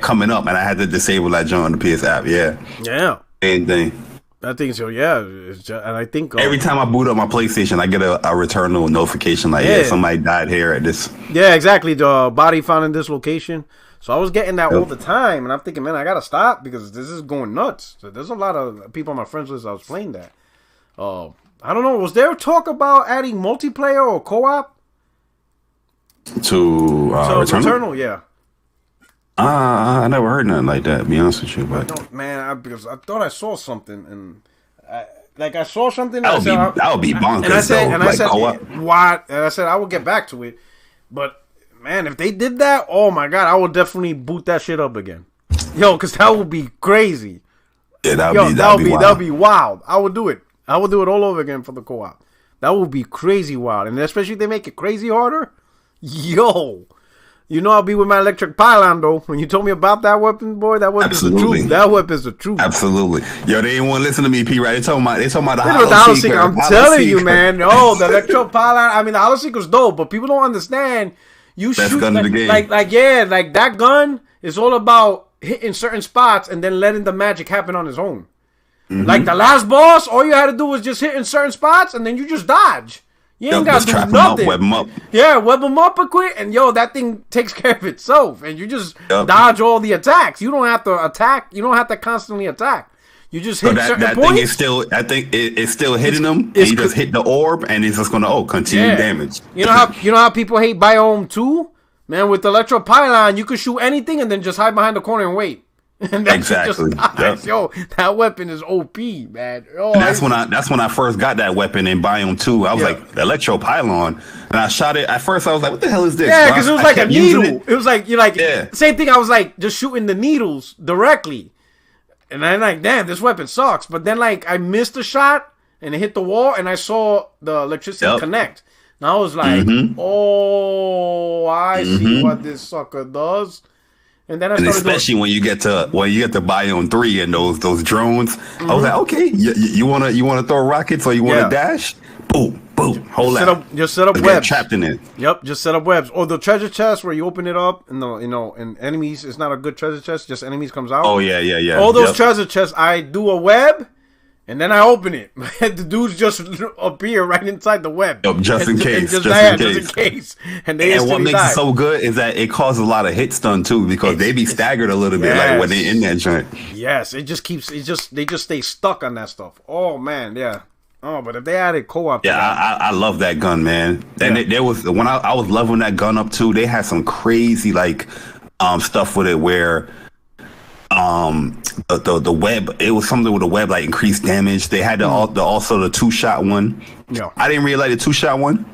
coming up, and I had to disable that joint on the PS app. Yeah. Yeah. Same thing. I think so. Yeah. It's just, and I think every time I boot up my PlayStation, I get a Returnal notification like, yeah, somebody died here at this. Yeah, exactly. The body found in this location. So I was getting that all the time, and I'm thinking, man, I gotta stop because this is going nuts. So there's a lot of people on my friends list I was playing that. I don't know. Was there talk about adding multiplayer or co-op to Returnal? Yeah. I never heard nothing like that. To be honest with you, but because I thought I saw something, and I saw something. That would be bonkers. And I said, what? And I said I would get back to it, but man, if they did that, oh my god, I would definitely boot that shit up again, yo, because that would be crazy. Yeah, that'd be wild. I would do it. I would do it all over again for the co-op. That would be crazy wild, and especially if they make it crazy harder. Yo, you know I'll be with my electric pylon though. When you told me about that weapon, boy, that weapon's the truth. That weapon's the truth. Absolutely. Yo, they didn't want to listen to me, P. Right? They talking about the hollow seeker. I'm telling you, man. Oh, the electro pylon. I mean, the hollow seeker's dope, but people don't understand. You Best shoot gun like, in the game. like that gun is all about hitting certain spots and then letting the magic happen on its own. Mm-hmm. Like the last boss, all you had to do was just hit in certain spots and then you just dodge. You ain't got to do nothing. Web them up. Yeah, web them up a quick, and yo, that thing takes care of itself, and you just dodge all the attacks. You don't have to attack. You don't have to constantly attack. You just hit certain that points. Thing is still, I think it's still hitting them. You just hit the orb, and it's just gonna continue damage. You know how people hate Biome too, man. With the electro pylon, you could shoot anything and then just hide behind the corner and wait. And exactly. Yo, that weapon is OP, man. Oh, that's when I first got that weapon in Biome 2. I was like, the electro pylon, and I shot it. At first, I was like, "What the hell is this?" Yeah, because it was like a needle. It was like same thing. I was like just shooting the needles directly, and I'm like, "Damn, this weapon sucks." But then I missed a shot and it hit the wall, and I saw the electricity connect. And I was like, "Oh, I see what this sucker does." And then especially when you get to Biome 3 and those drones, I was like, okay, you wanna throw rockets or you wanna dash? Boom, boom, hold that. Just set up webs. Trapped in it. Yep, just set up webs. Or the treasure chest where you open it up and and enemies. It's not a good treasure chest. Just enemies comes out. Oh yeah. All those treasure chests, I do a web. And then I open it. The dudes just appear right inside the web. Yep, just in case. Just in case. And what makes it so good is that it causes a lot of hit stun too, because they be staggered a little bit, like when they in that joint. Yes, they just stay stuck on that stuff. Oh man, yeah. Oh, but if they added co-op, I love that gun, man. And there was when I was leveling that gun up too. They had some crazy stuff with it where. The web, it was something with the web, like increased damage. They had also the 2-shot one. Yeah, I didn't really like the 2-shot one,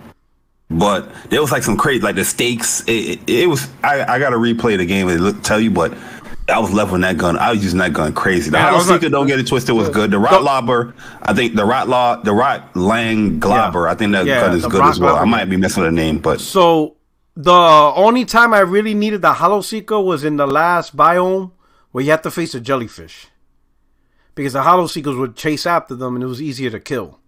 but there was like some crazy, like the stakes. It was. I gotta replay the game and tell you, but I was leveling that gun. I was using that gun crazy. The Hollow Seeker, don't get it twisted, was good. The Rotlobber, I think the Rotlang Globber, I think that gun is good as well. I might be messing with the name, but so the only time I really needed the Hollow Seeker was in the last biome, where you have to face a jellyfish, because the Hollow Seekers would chase after them, and it was easier to kill.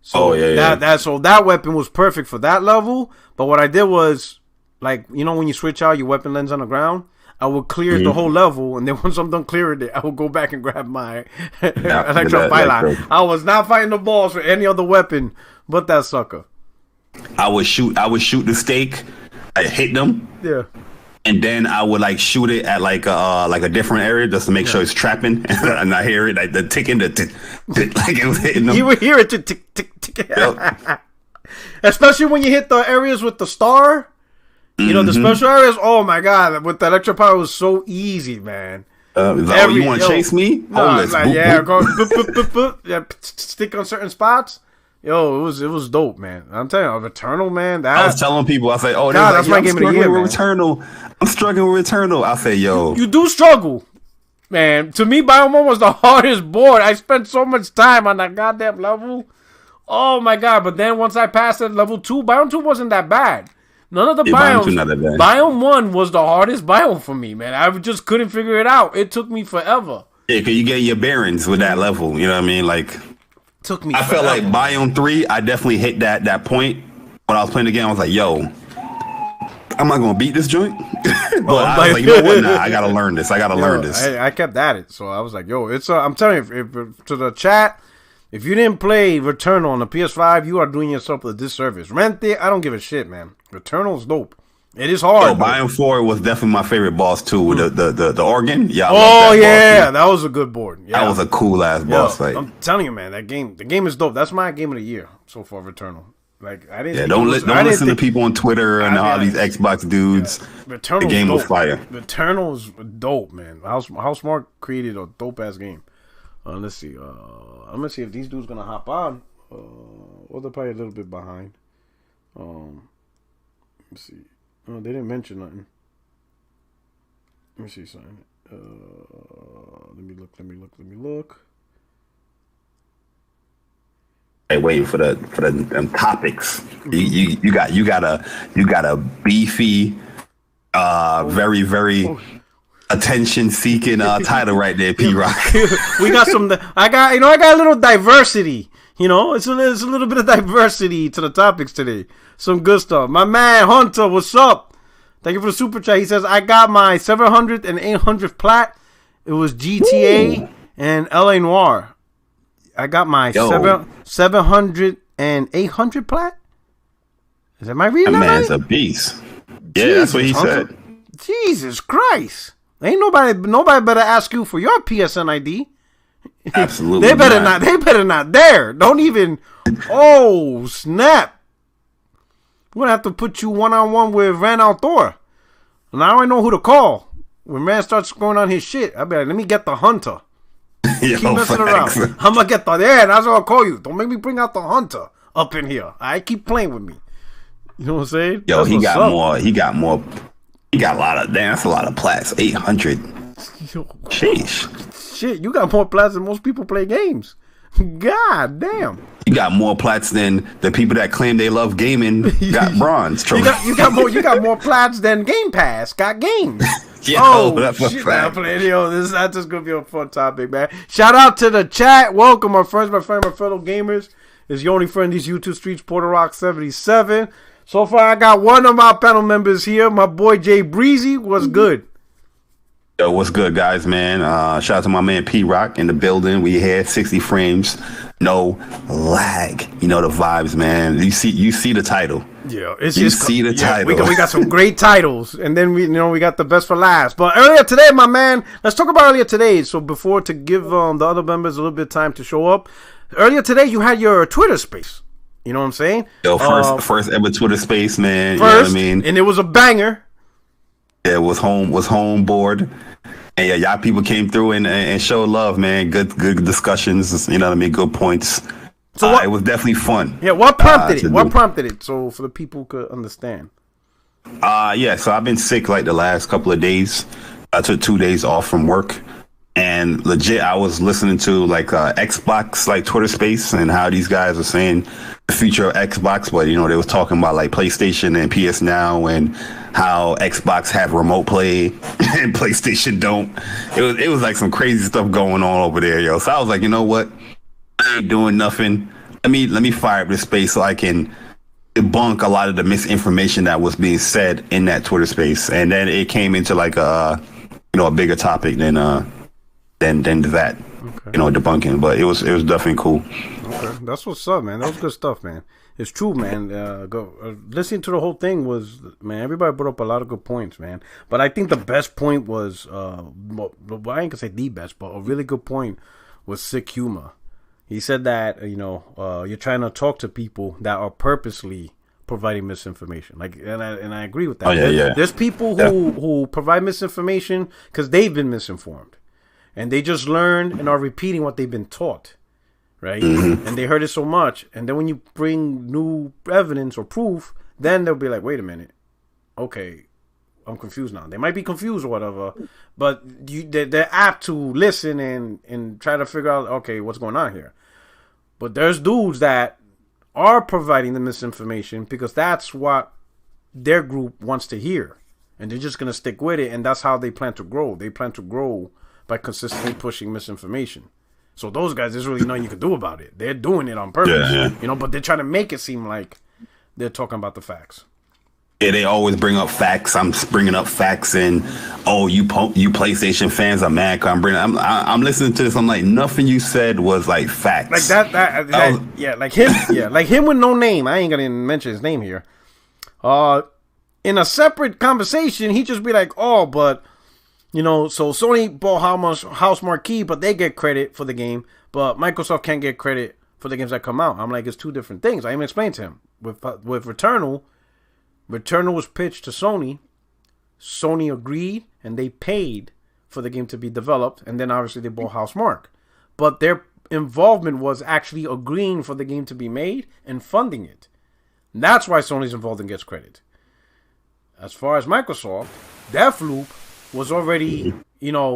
So that weapon was perfect for that level. But what I did was, when you switch out your weapon lens on the ground, I would clear the whole level, and then once I'm done clearing it, I would go back and grab my electro pylon. I was not fighting the boss with any other weapon but that sucker. I would shoot the stake. I hit them. Yeah. And then I would shoot it at a different area just to make sure it's trapping, and I hear it the ticking, like it was hitting them. You would hear it tick tick tick. Yep. Especially when you hit the areas with the star, the special areas. Oh my god, with the electro power, it was so easy, man. You want to chase me? No, go stick on certain spots. Yo, it was dope, man. I'm telling you, Returnal, man. I was telling people, I say, "Oh, that's my game of the year, man. Returnal. I'm struggling with Returnal." I say, "Yo, you do struggle, man." To me, Biome was the hardest board. I spent so much time on that goddamn level. Oh my god! But then once I passed at level 2, Biome 2 wasn't that bad. None of the biomes. Biome 1 was the hardest biome for me, man. I just couldn't figure it out. It took me forever. Yeah, because you get your bearings with that level. You know what I mean? Took me. I felt like Biome 3, I definitely hit that point when I was playing the game. I was like, yo, I'm not gonna beat this joint. But I was like, you know what? Nah, I gotta learn this. Learn this. I kept at it, so I was like, yo, it's. I'm telling you, if to the chat, if you didn't play Returnal on the PS5, you are doing yourself a disservice. Rent it. I don't give a shit, man. Returnal's dope. It is hard. Biome 4 was definitely my favorite boss too. With the organ. Yeah. That was a good board. Yeah. That was a cool ass boss fight. I'm telling you, man, the game is dope. That's my game of the year so far, Returnal. Like I didn't. Yeah, don't listen to people on Twitter and all these Xbox dudes. Yeah. The game was fire. Returnal's dope, man. How Smart created a dope ass game. Let's see. I'm gonna see if these dudes gonna hop on. Or they're probably a little bit behind. Let's see. Oh, they didn't mention nothing. Let me see something. Let me look. Hey, waiting for the topics. You got a beefy, very very attention seeking title right there, P Rock. We got some. I got a little diversity. It's a little bit of diversity to the topics today. Some good stuff. My man Hunter, what's up? Thank you for the super chat. He says, I got my 700 and 800 plat. It was GTA and LA Noire. I got my 700 and 800 plat. Is that my reading? That man's a beast. Yeah, Jesus, that's what he said. Jesus Christ. Ain't nobody better ask you for your PSN ID. Absolutely. They better not dare. Don't even. Oh, snap. We're gonna have to put you one-on-one with Ran Outdoor. Now I know who to call. When Ran starts going on his shit, I bet let me get the Hunter. Keep messing around. I'm gonna get that's what I'll call you. Don't make me bring out the Hunter up in here. I keep playing with me. You know what I'm saying? Yo, he got more. He got a lot of that's a lot of plats. 800. Sheesh. Shit, you got more plats than most people play games. God damn. You got more plats than the people that claim they love gaming got bronze trophies. You got more plats than Gamepass got games. That's shit, man, that's just gonna be a fun topic, man. Shout out to the chat. Welcome, my friends, my fellow gamers. It's your only friend, these YouTube streets, Porter Rock 77. So far, I got one of my panel members here, my boy Jay Breezy. What's good? Yo, what's good, guys, man? Shout out to my man P Rock in the building. We had 60 frames, no lag. You know the vibes, man. You see the title. Yeah, see the title. We got some great titles, and then we got the best for last. But earlier today, my man, let's talk about earlier today. So before to give the other members a little bit of time to show up. Earlier today, you had your Twitter space. You know what I'm saying? Yo, first ever Twitter space, man. You know what I mean? And it was a banger. Yeah, it was home board. And yeah, y'all people came through and showed love, man. Good discussions, you know what I mean? Good points. So it was definitely fun. Yeah, what prompted it? What prompted it? So for the people could understand. So I've been sick like the last couple of days. I took 2 days off from work. And legit, I was listening to like Xbox, like Twitter Space, and how these guys are saying the future of Xbox. But they was talking about like PlayStation and PS Now, and how Xbox have remote play and PlayStation don't. It was like some crazy stuff going on over there, yo. So I was like, you know what? I ain't doing nothing. Let me fire up this space so I can debunk a lot of the misinformation that was being said in that Twitter space. And then it came into like a bigger topic than that. Okay. Debunking. But it was definitely cool. Okay, that's what's up, man. That was good stuff, man. It's true, man. Listening to the whole thing was, man, everybody brought up a lot of good points, man. But I think the best point was, I ain't gonna say the best, but a really good point was Sick Humor. He said that, you're trying to talk to people that are purposely providing misinformation. And I agree with that. Oh, yeah. There's people who provide misinformation because they've been misinformed. And they just learn and are repeating what they've been taught. Right? Mm-hmm. And they heard it so much. And then when you bring new evidence or proof, then they'll be like, wait a minute. Okay, I'm confused now. They might be confused or whatever, but they're apt to listen and try to figure out, okay, what's going on here. But there's dudes that are providing the misinformation because that's what their group wants to hear. And they're just going to stick with it. And that's how they plan to grow. They plan to grow by consistently pushing misinformation. So those guys, there's really nothing you can do about it. They're doing it on purpose, but they're trying to make it seem like they're talking about the facts. Yeah, they always bring up facts. I'm bringing up facts, and you PlayStation fans are mad. I'm listening to this. I'm like, nothing you said was like facts. Like that yeah, like him. Yeah, like him with no name. I ain't gonna mention his name here. In a separate conversation, he just be like, oh, but you know, so Sony bought House Marquee, but they get credit for the game, but Microsoft can't get credit for the games that come out. I'm like, it's two different things. I even explained to him with Returnal. Returnal was pitched to Sony. Sony agreed, and they paid for the game to be developed, and then obviously they bought Housemarque. But their involvement was actually agreeing for the game to be made and funding it. And that's why Sony's involved and gets credit. As far as Microsoft, Deathloop was already,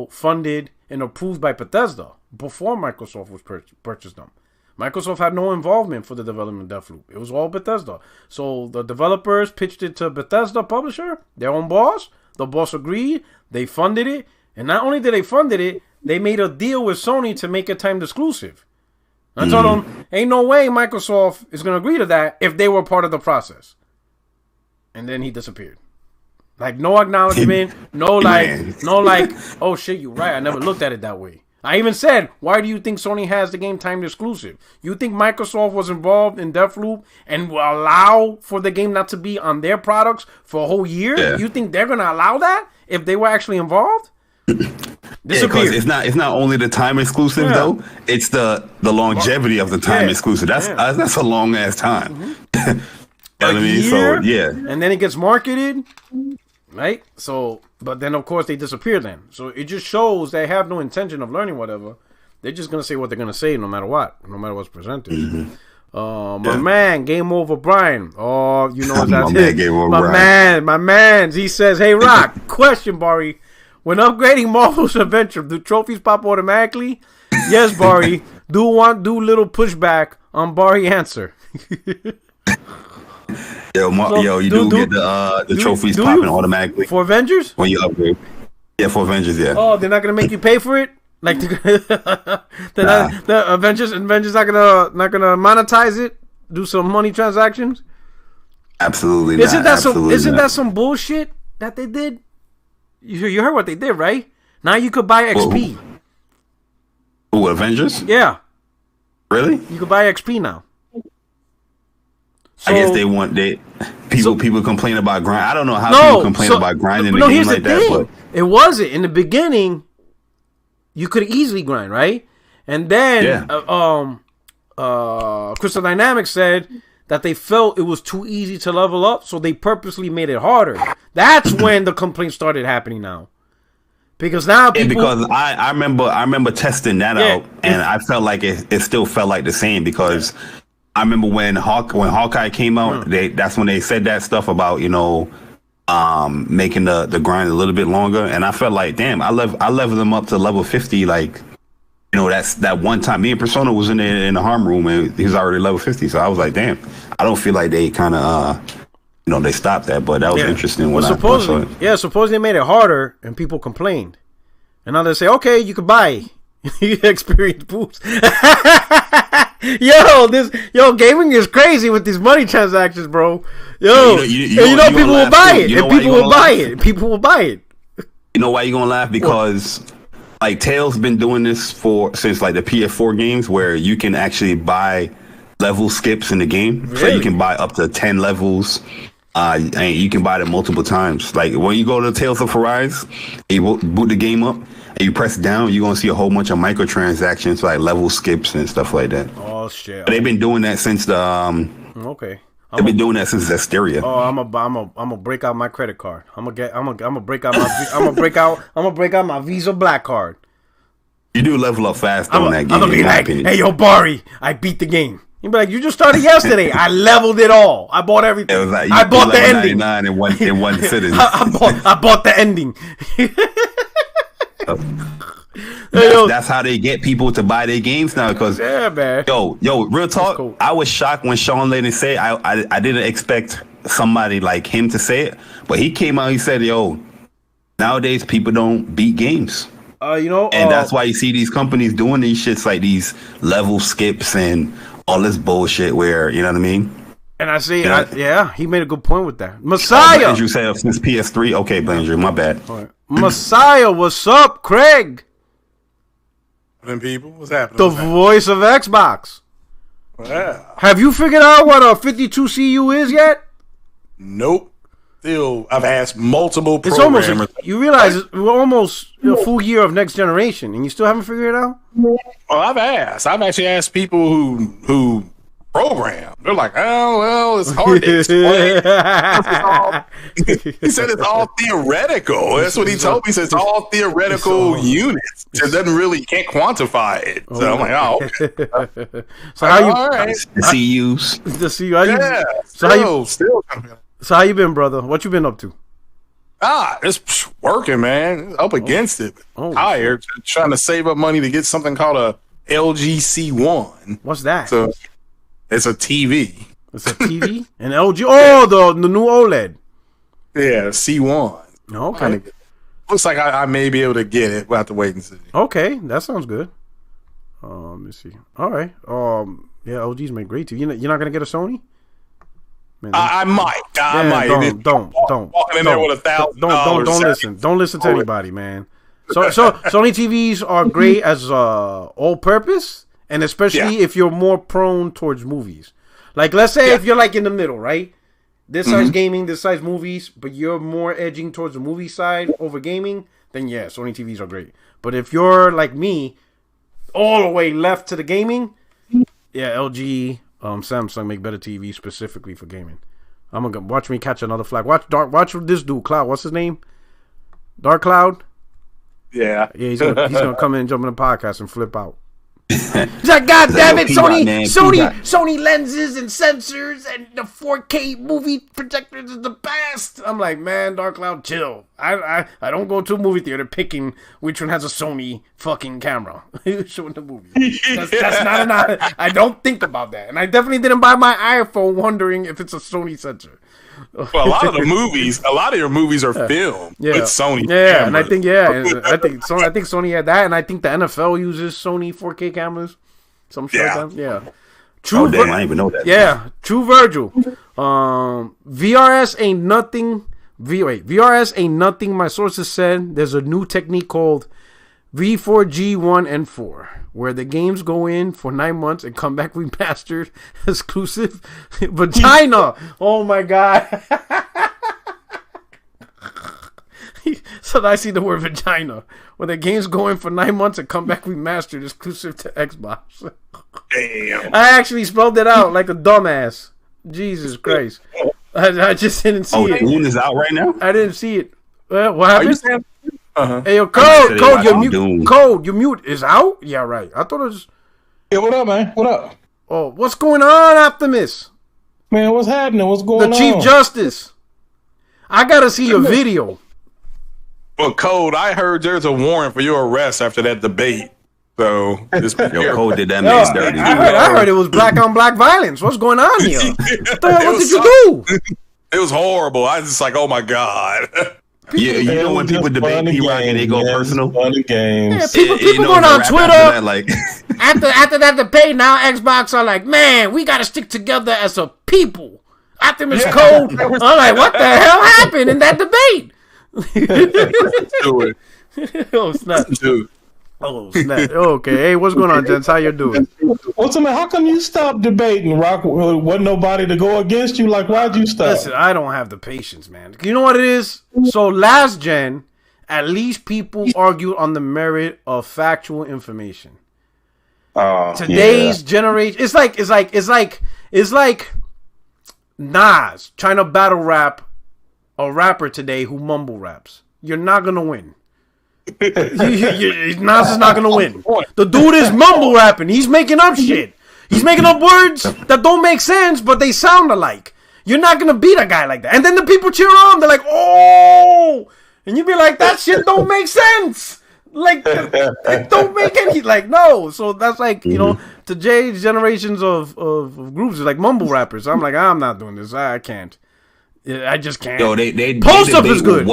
funded and approved by Bethesda before Microsoft was purchased them. Microsoft had no involvement for the development of Deathloop. It was all Bethesda. So the developers pitched it to Bethesda publisher, their own boss. The boss agreed. They funded it. And not only did they fund it, they made a deal with Sony to make it timed exclusive. I told them, ain't no way Microsoft is going to agree to that if they were part of the process. And then he disappeared. Like, no acknowledgement, no, oh shit, you're right. I never looked at it that way. I even said, why do you think Sony has the game timed exclusive? You think Microsoft was involved in Deathloop and will allow for the game not to be on their products for a whole year? Yeah. You think they're going to allow that if they were actually involved? Because it's not only the time exclusive though, it's the longevity of the time exclusive. That's a long ass time. You know what I mean? So and then it gets marketed, right? So, but then of course they disappear. Then, so it just shows they have no intention of learning whatever. They're just gonna say what they're gonna say, no matter what, no matter what's presented. My man, Game Over Brian. Oh, you know that's it. My man. He says, "Hey, Rock, question, Barry." When upgrading Marvel's Adventure, do trophies pop automatically? Yes, Barry. Do little pushback on Barry answer. You do get the trophies popping automatically for Avengers when you upgrade. Yeah, for Avengers. Yeah. Oh, they're not gonna make you pay for it. Like the Avengers not gonna monetize it. Do some money transactions. Absolutely. Isn't that some bullshit that they did? You heard what they did, right? Now you could buy XP. Who, Avengers? Yeah. Really? You could buy XP now. So, I guess people complain about grind. I don't know how people complain about grinding in a game like that. But it wasn't in the beginning. You could easily grind, right? And then Crystal Dynamics said that they felt it was too easy to level up, so they purposely made it harder. That's when the complaints started happening now. Because now people... because I remember testing that out, and I felt like it still felt like the same, because I remember when Hawkeye came out, that's when they said that stuff about, making the grind a little bit longer, and I felt like, damn, I leveled them up to level 50, like, that's that one time. Me and Persona was in the harm room, and he was already level 50. So I was like, damn, I don't feel like they kind of, they stopped that. But that was interesting. Supposedly they made it harder, and people complained. And now they say, okay, you can buy experience boost. Gaming is crazy with these money transactions, bro. People will buy it, and people will buy it. People will buy it. You know why you're gonna laugh? Because like Tails been doing this since like the PS4 games, where you can actually buy level skips in the game. Really? So you can buy up to 10 levels, and you can buy them multiple times. Like when you go to Tales of Arise, you boot the game up and you press down, you're gonna see a whole bunch of microtransactions, like level skips and stuff like that. Oh shit! But they've been doing that since the okay. They've been doing that since Asteria. Oh, I'm gonna break out my credit card. I'm gonna break out my Visa Black card. You do level up fast on that game. I'm gonna be like, hey yo, Barry, I beat the game. You'd be like, you just started yesterday. I leveled it all. I bought everything. It was like, I bought the ending. In one sitting. I bought the ending. That's how they get people to buy their games now. Because man. Yo, real talk. Cool. I was shocked when Sean Layden said. I didn't expect somebody like him to say it, but he came out. He said, "Yo, nowadays people don't beat games." And that's why you see these companies doing these shits like these level skips and all this bullshit. Where you know what I mean? And I say, he made a good point with that. Messiah. You said since PS3. Okay, Benji, my bad. All right. Messiah, what's up, Craig? Them people, what's happening? The voice of Xbox. Yeah. Have you figured out what a 52 CU is yet? Nope. Still, I've asked multiple It's programmers. almost. You realize we're almost a full year of next generation, and you still haven't figured it out. Well, I've asked. I've actually asked people who program. They're like, oh, well, it's hard to explain. He said it's all theoretical. That's what he told me. He said it's all theoretical units. It doesn't really, can't quantify it. So I'm like, oh, okay. So how you? All right. The CUs. The CU. How you? Yeah. So how you been, brother? What you been up to? It's working, man. Up against it. Tired. Trying to save up money to get something called a LG C1. What's that? So it's a TV. It's a TV? An LG? Oh, the new OLED. Yeah, C1. Okay. Looks like I may be able to get it. We'll have to wait and see. Okay, that sounds good. Let me see. All right. Yeah, LG's make great TV. You're not gonna get a Sony? Man, I might. I might. Don't. Walking in there with $1,000. Don't listen. Don't listen to anybody, man. So Sony TVs are great as all purpose, and especially if you're more prone towards movies. Like, let's say if you're like in the middle, right? This size gaming, this size movies, but you're more edging towards the movie side over gaming, then yeah, Sony TVs are great. But if you're like me, all the way left to the gaming, yeah, LG, Samsung make better TVs specifically for gaming. I'm gonna watch me catch another flag. Watch this dude, Cloud. What's his name? Dark Cloud. Yeah. He's gonna come in and jump in the podcast and flip out. He's like, God damn it, Sony lenses and sensors and the 4K movie projectors is the best. I'm like, man, Dark Cloud, chill. I don't go to a movie theater picking which one has a Sony fucking camera showing the movie. That's not I don't think about that, and I definitely didn't buy my iPhone wondering if it's a Sony sensor. Well, a lot of your movies are filmed with Sony. Yeah, cameras. And I think Sony had that, and I think the NFL uses Sony 4K cameras. Some shit like that. Yeah. True. Damn, I didn't even know that. Yeah, true, Virgil. VRS ain't nothing. VRS ain't nothing. My sources said there's a new technique called V4G1 and 4, where the games go in for 9 months and come back remastered, exclusive vagina. Oh my god! So I see the word vagina, where the games go in for 9 months and come back remastered, exclusive to Xbox. Damn! I actually spelled it out like a dumbass. Jesus Christ! I just didn't see it. Oh, Dune is out right now. I didn't see it. What happened? Uh-huh. Hey, yo, Code, your mute is out? Yeah, right. I thought it was... Yeah, what up, man? What up? Oh, what's going on, Optimus? Man, what's happening? What's going on? The Chief Justice. I gotta see your video. Well, Code, I heard there's a warrant for your arrest after that debate. So, Code did that man's dirty. I heard it was black on black violence. What's going on here? What did you do? It was horrible. I was just like, oh my God. Yeah, you know when people debate P-Rock and they go personal? Funny games. Yeah, people going on Twitter. That, like... after that debate, now Xbox are like, man, we got to stick together as a people. Optimus Code. I'm like, what the hell happened in that debate? Oh, snap. Oh, snap. Okay. Hey, what's going on, gents? How you doing? What's man? How come you stopped debating, Rock? Wasn't nobody to go against you? Like, why'd you stop? Listen, I don't have the patience, man. You know what it is? So last gen, at least people argued on the merit of factual information. Today's generation, it's like Nas trying to battle rap a rapper today who mumble raps. You're not gonna win. Nas is not gonna win. The dude is mumble rapping. He's making up shit. He's making up words that don't make sense, but they sound alike. You're not gonna beat a guy like that. And then the people cheer on. They're like, "Oh!" And you be like, "That shit don't make sense. Like, it don't make any like no." So that's like today's generations of groups is like mumble rappers. I'm like, I'm not doing this. I can't. I just can't. Yo, they Post up is good.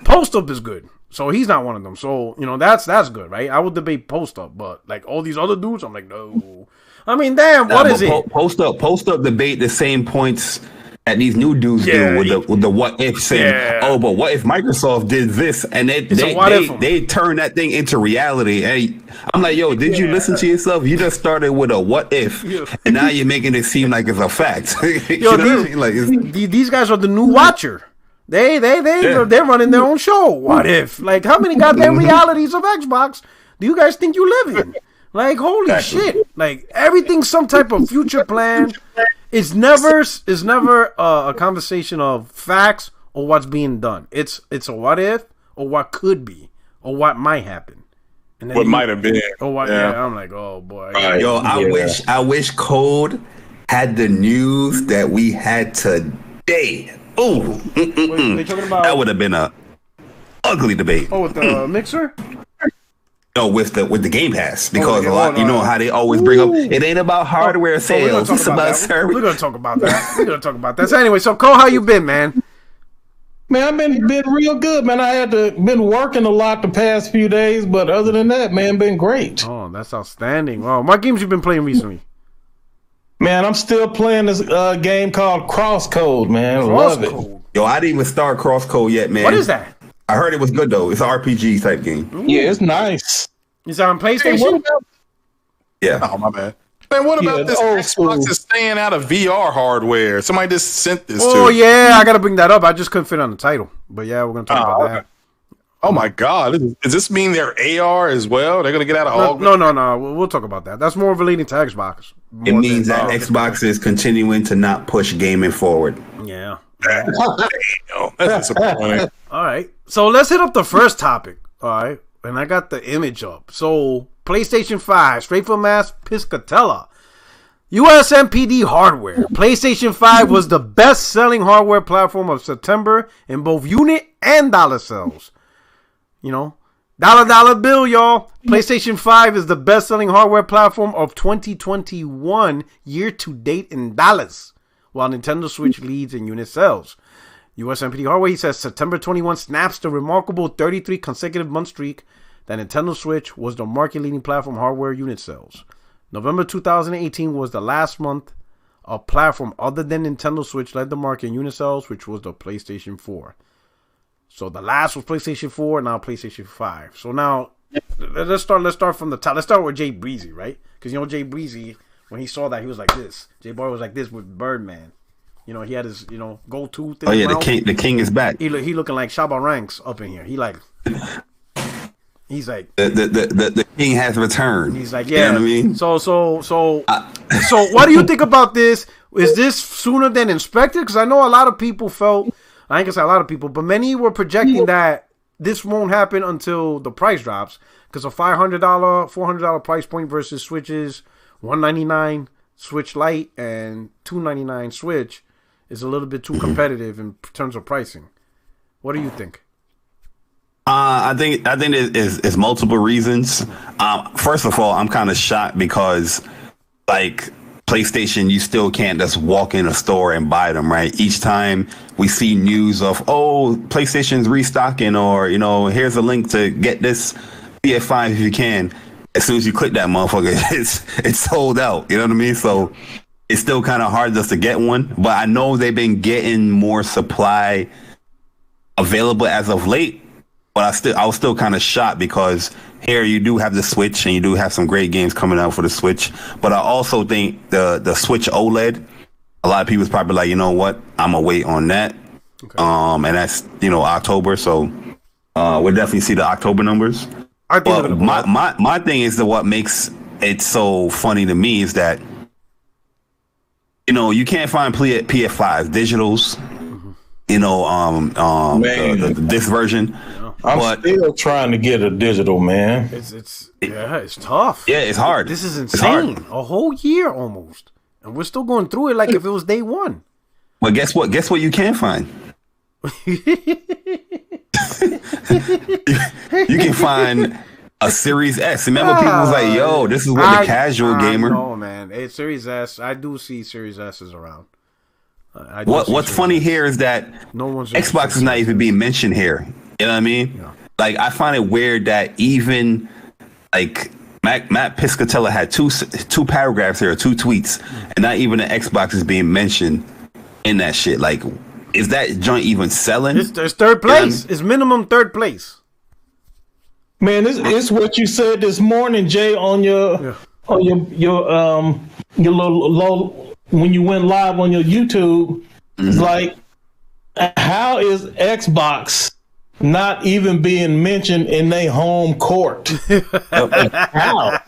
Post up is good. So he's not one of them. So, that's good, right? I would debate Post Up, but like all these other dudes, I'm like, no. I mean, damn, what is it? Post up debate the same points that these new dudes do with the what if saying, oh, but what if Microsoft did this and they turn that thing into reality? And I'm like, yo, did you listen to yourself? You just started with a what if, and now you're making it seem like it's a fact. Yo, these guys are the new Watcher. They're running their own show. What if? Like, how many goddamn realities of Xbox do you guys think you live in? Like, holy shit! Like, everything's some type of future plan. It's never a conversation of facts or what's being done. It's a what if or what could be or what might happen. And then what might have been. Or what? Yeah. I'm like, oh boy. Right. Yo, I wish Code had the news that we had today. Oh, that would have been a ugly debate. Oh, with the mixer. No, with the Gamepass, because a lot, you know how they always bring up it ain't about hardware sales, it's about service. We're gonna talk about that. So anyway, so Cole, how you been, man? Man, I've been real good, man. I had been working a lot the past few days, but other than that, man, been great. Oh, that's outstanding. Wow, what games you been playing recently? Man, I'm still playing this game called Crosscode, man. Love it. Yo, I didn't even start Crosscode yet, man. What is that? I heard it was good though. It's an RPG type game. Ooh. Yeah, it's nice. Is that on PlayStation? Yeah. Oh, my bad. Man, what about this Xbox is staying out of VR hardware? Somebody just sent this to me. Oh, yeah, I got to bring that up. I just couldn't fit on the title. But yeah, we're going to talk about that. Oh, my God. Does this mean they're AR as well? They're going to get out of all? No. We'll talk about that. That's more relating to Xbox. It means that Xbox is continuing to not push gaming forward. Yeah. That's disappointing. All right. So let's hit up the first topic. All right. And I got the image up. So, PlayStation 5, straight from Mass Piscatella. US NPD hardware. PlayStation 5 was the best-selling hardware platform of September in both unit and dollar sales. You know, dollar bill, y'all. PlayStation 5 is the best-selling hardware platform of 2021 year-to-date in dollars, while Nintendo Switch leads in unit sales. US NPD hardware, he says, September 21 snaps the remarkable 33 consecutive month streak that Nintendo Switch was the market-leading platform hardware unit sales. November 2018 was the last month a platform other than Nintendo Switch led the market in unit sales, which was the PlayStation 4. So the last was PlayStation 4, now PlayStation 5. So now, let's start from the top. Let's start with Jay Breezy, right? Because, you know, Jay Breezy, when he saw that, he was like this. Jay Boy was like this with Birdman. You know, he had his, you know, gold tooth. Oh yeah, the king is back. He looking like Shabba Ranks up in here. He's like the king has returned. He's like, yeah. You know what I mean? So what do you think about this? Is this sooner than expected? Because I know a lot of people felt, I ain't gonna say a lot of people, but many were projecting that this won't happen until the price drops, because a $500, $400 price point versus Switch's $199 Switch Lite and $299 Switch is a little bit too competitive in terms of pricing. What do you think? I think it's multiple reasons. First of all, I'm kind of shocked because, like, PlayStation, you still can't just walk in a store and buy them, right? Each time we see news of, oh, PlayStation's restocking, or, you know, here's a link to get this PS5 if you can. As soon as you click that motherfucker, it's sold out. You know what I mean? So it's still kind of hard just to get one. But I know they've been getting more supply available as of late. But I was still kind of shocked because here you do have the Switch and you do have some great games coming out for the Switch. But I also think the Switch OLED, a lot of people's probably like, you know what, I'm gonna wait on that. Okay. And that's, you know, October. So we'll definitely see the October numbers. But my thing is that what makes it so funny to me is that, you know, you can't find PS5 digitals, you know, this version. I'm still trying to get a digital, man. It's tough. Yeah, it's hard. This is insane. A whole year almost, and we're still going through it like if it was day one. Well, guess what? Guess what you can find. You can find a Series S. Remember, people was like, "Yo, this is what the casual gamer." No, man, it's Series S. I do see Series S's around. What's funny here is that Xbox is not even being mentioned here. You know what I mean? Yeah. Like, I find it weird that even like Matt Piscatella had two paragraphs here, 2 tweets, and not even the Xbox is being mentioned in that shit. Like, is that joint even selling? It's third place. It's minimum third place. Man, it's what you said this morning, Jay, on your little when you went live on your YouTube. It's like, how is Xbox not even being mentioned in their home court? How?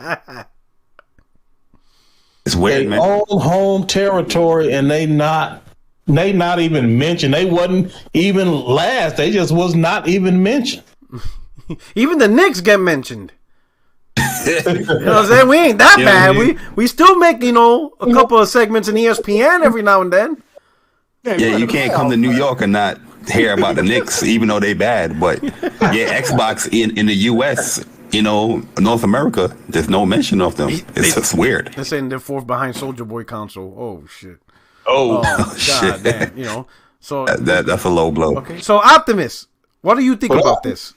It's weird, man. Own home territory, and they not even mentioned. They wasn't even last. They just was not even mentioned. Even the Knicks get mentioned. You know what I'm saying? We ain't that bad. We still make, a couple of segments in ESPN every now and then. Yeah, you can't come to New York and not hear about the Knicks, even though they bad. But yeah, Xbox in the US, North America, there's no mention of them. It's just weird. They're saying they're fourth behind Soldier Boy console. Oh shit. Oh God, shit. Damn, So that's a low blow. Okay. So Optimus, what do you think about this?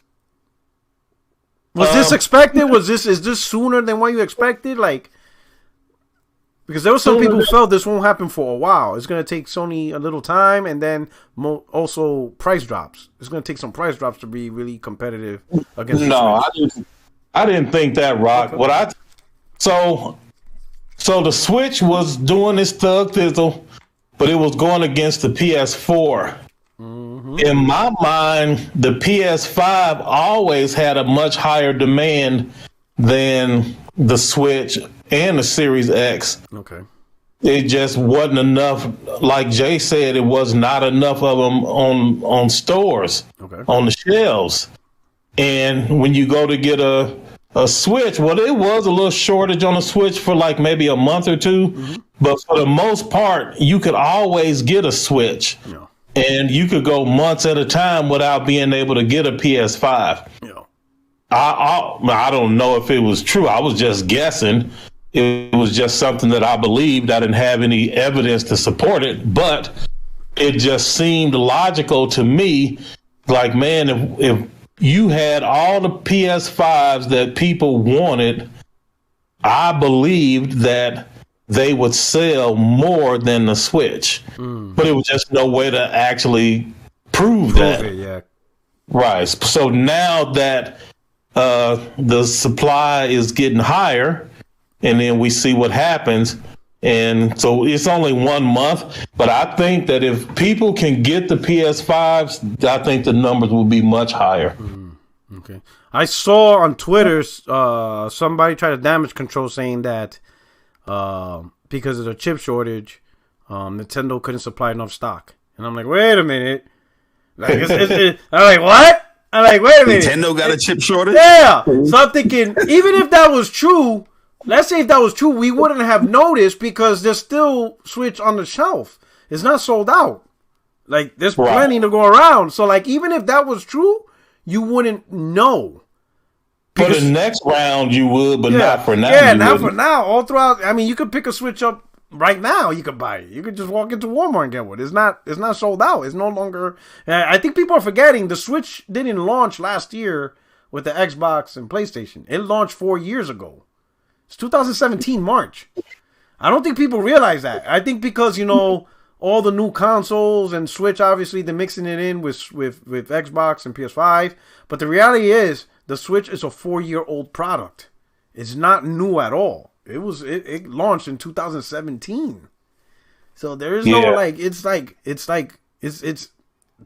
Was this expected? Is this sooner than what you expected? Like, because there were some people who felt this won't happen for a while. It's going to take Sony a little time, and then also price drops. It's going to take some price drops to be really competitive against. No, I didn't think that, Rock. Okay. So the Switch was doing its thug thizzle, but it was going against the PS4. In my mind, the PS5 always had a much higher demand than the Switch and the Series X. Okay. It just wasn't enough. Like Jay said, it was not enough of them on stores, on the shelves. And when you go to get a Switch, well, it was a little shortage on the Switch for like maybe a month or two. But for the most part, you could always get a Switch. Yeah. And you could go months at a time without being able to get a PS5. Yeah. I don't know if it was true. I was just guessing. It was just something that I believed. I didn't have any evidence to support it, but it just seemed logical to me. Like, man, if you had all the PS5s that people wanted, I believed that they would sell more than the Switch. But it was just no way to actually prove that. It, yeah. Right. So now that the supply is getting higher, and then we see what happens. And so it's only 1 month, but I think that if people can get the PS5s, I think the numbers will be much higher. Okay. I saw on Twitter somebody try to damage control saying that because of the chip shortage, Nintendo couldn't supply enough stock. And I'm like, wait a minute. Like, I'm like, what? I'm like, wait a minute. Nintendo got a chip shortage? Yeah. So I'm thinking, even if that was true, let's say if that was true, we wouldn't have noticed because there's still Switch on the shelf. It's not sold out. Like, there's plenty to go around. So, like, even if that was true, you wouldn't know. For the next round, you would, but not for now. Yeah, not for now. All throughout, I mean, you could pick a Switch up right now. You could buy it. You could just walk into Walmart and get one. It's not sold out. It's no longer. I think people are forgetting the Switch didn't launch last year with the Xbox and PlayStation. It launched 4 years ago. It's 2017 March. I don't think people realize that. I think because all the new consoles and Switch, obviously they're mixing it in with Xbox and PS5. But the reality is, the Switch is a 4-year-old product. It's not new at all. It launched in 2017. So there is no it's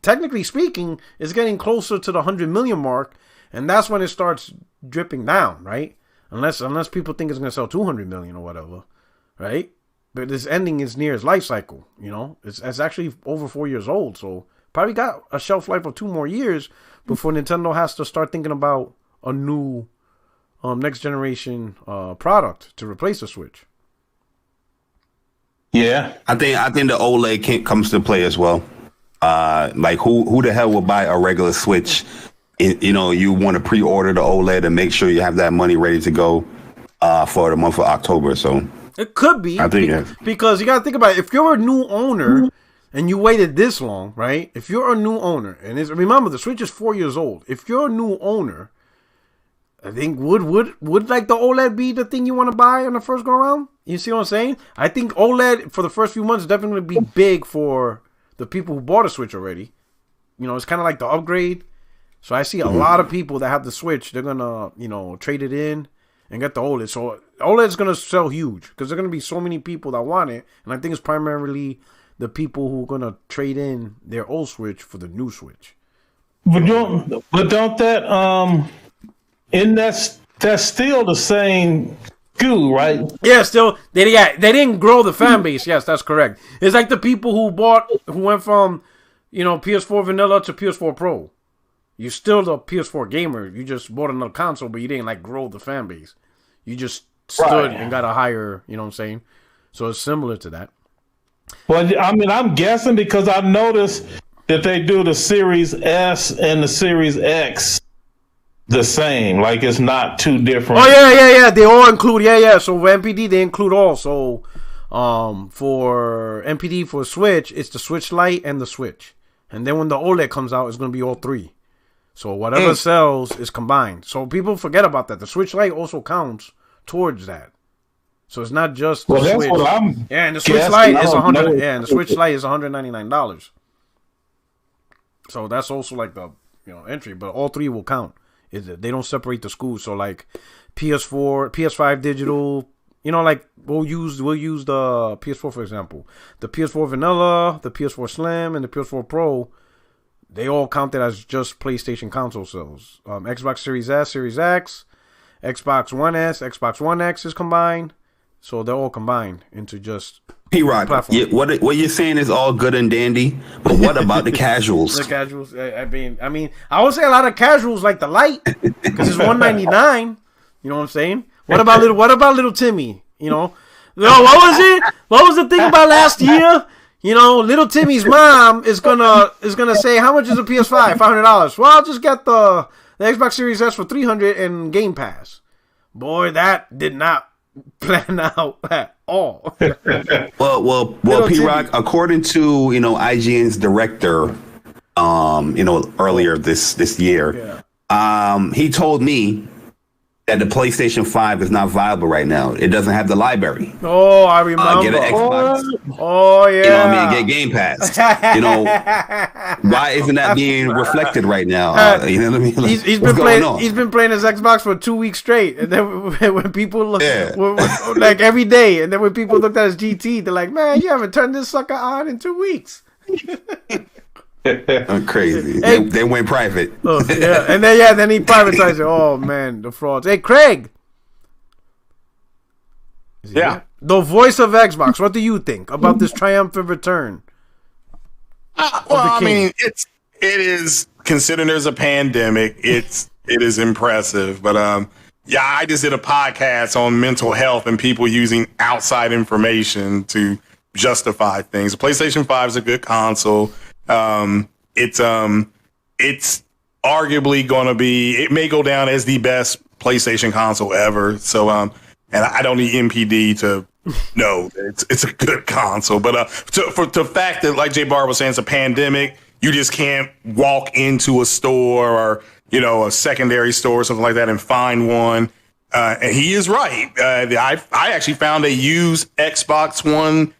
technically speaking, it's getting closer to the 100 million mark, and that's when it starts dripping down, right? Unless people think it's going to sell 200 million or whatever, right? But this ending is near its life cycle, It's actually over 4 years old, so probably got a shelf life of 2 more years before Nintendo has to start thinking about a new next generation product to replace the Switch. Yeah, I think the OLED comes to play as well. Like who the hell will buy a regular Switch? You want to pre-order the OLED and make sure you have that money ready to go for the month of October. So it could be. I think because you got to think about it. If you're a new owner and you waited this long, right? If you're a new owner, and remember the Switch is 4 years old. If you're a new owner, I think would like the OLED be the thing you want to buy on the first go around? You see what I'm saying? I think OLED for the first few months definitely be big for the people who bought a Switch already. You know, it's kind of like the upgrade. So I see a lot of people that have the Switch. They're gonna, you know, trade it in and get the OLED. So OLED's gonna sell huge because there's gonna be so many people that want it, and I think it's primarily the people who are gonna trade in their old Switch for the new Switch. But don't that and that's still the same SKU, right? Yeah, still they didn't grow the fan base. Yes, that's correct. It's like the people who went from, you know, PS4 vanilla to PS4 Pro. You're still the PS4 gamer. You just bought another console, but you didn't like grow the fan base. You just stood and got a higher, you know what I'm saying? So it's similar to that. Well, I mean, I'm guessing because I noticed that they do the Series S and the Series X the same. Like it's not too different. Oh yeah. They all include So for NPD they include all. So for NPD for Switch, it's the Switch Lite and the Switch. And then when the OLED comes out, it's gonna be all three. So whatever sells is combined. So people forget about that. The Switch Lite also counts towards that. So it's not just the Switch. What I'm and the Switch Lite is $100. Yeah, and the Switch Lite is $199. So that's also like the, you know, entry. But all three will count. They don't separate the schools. So like PS4, PS5 digital. You know, like we'll use the PS4 for example. The PS4 vanilla, the PS4 Slim, and the PS4 Pro. They all counted as just PlayStation console sales. Xbox Series S, Series X, Xbox One S, Xbox One X is combined. So they're all combined into just P-Rock. Yeah, what you're saying is all good and dandy, but what about the casuals? The casuals. I mean, I would say a lot of casuals like the Lite because it's $199. You know what I'm saying? What about little Timmy? You know, what was it? What was the thing about last year? You know, little Timmy's mom is gonna say, how much is a PS5? $500. Well, I'll just get the Xbox Series S for $300 and Game Pass. Boy, that did not plan out at all. well, P-Rock, according to, you know, IGN's director, you know, earlier this year, he told me that the PlayStation 5 is not viable right now. It doesn't have the library. Oh, I remember. Get an Xbox. Oh, yeah. You know what I mean? Get Game Pass. You know, why isn't that being reflected right now? You know what I mean? Like, he's been playing his Xbox for 2 weeks straight. And then when people look, like every day, and then when people looked at his GT, they're like, man, you haven't turned this sucker on in 2 weeks. I'm crazy. Hey, they went private. And then he privatized it. Oh man, the frauds. Hey, Craig. The voice of Xbox. What do you think about this triumphant return? Well, I mean, it is, considering there's a pandemic, it is impressive. But I just did a podcast on mental health and people using outside information to justify things. The PlayStation 5 is a good console. It's arguably going to be, it may go down as the best PlayStation console ever. So, and I don't need NPD to know that it's a good console. But for the fact that, like Jay Barr was saying, it's a pandemic, you just can't walk into a store or, you know, a secondary store or something like that and find one. And he is right. I actually found a used Xbox One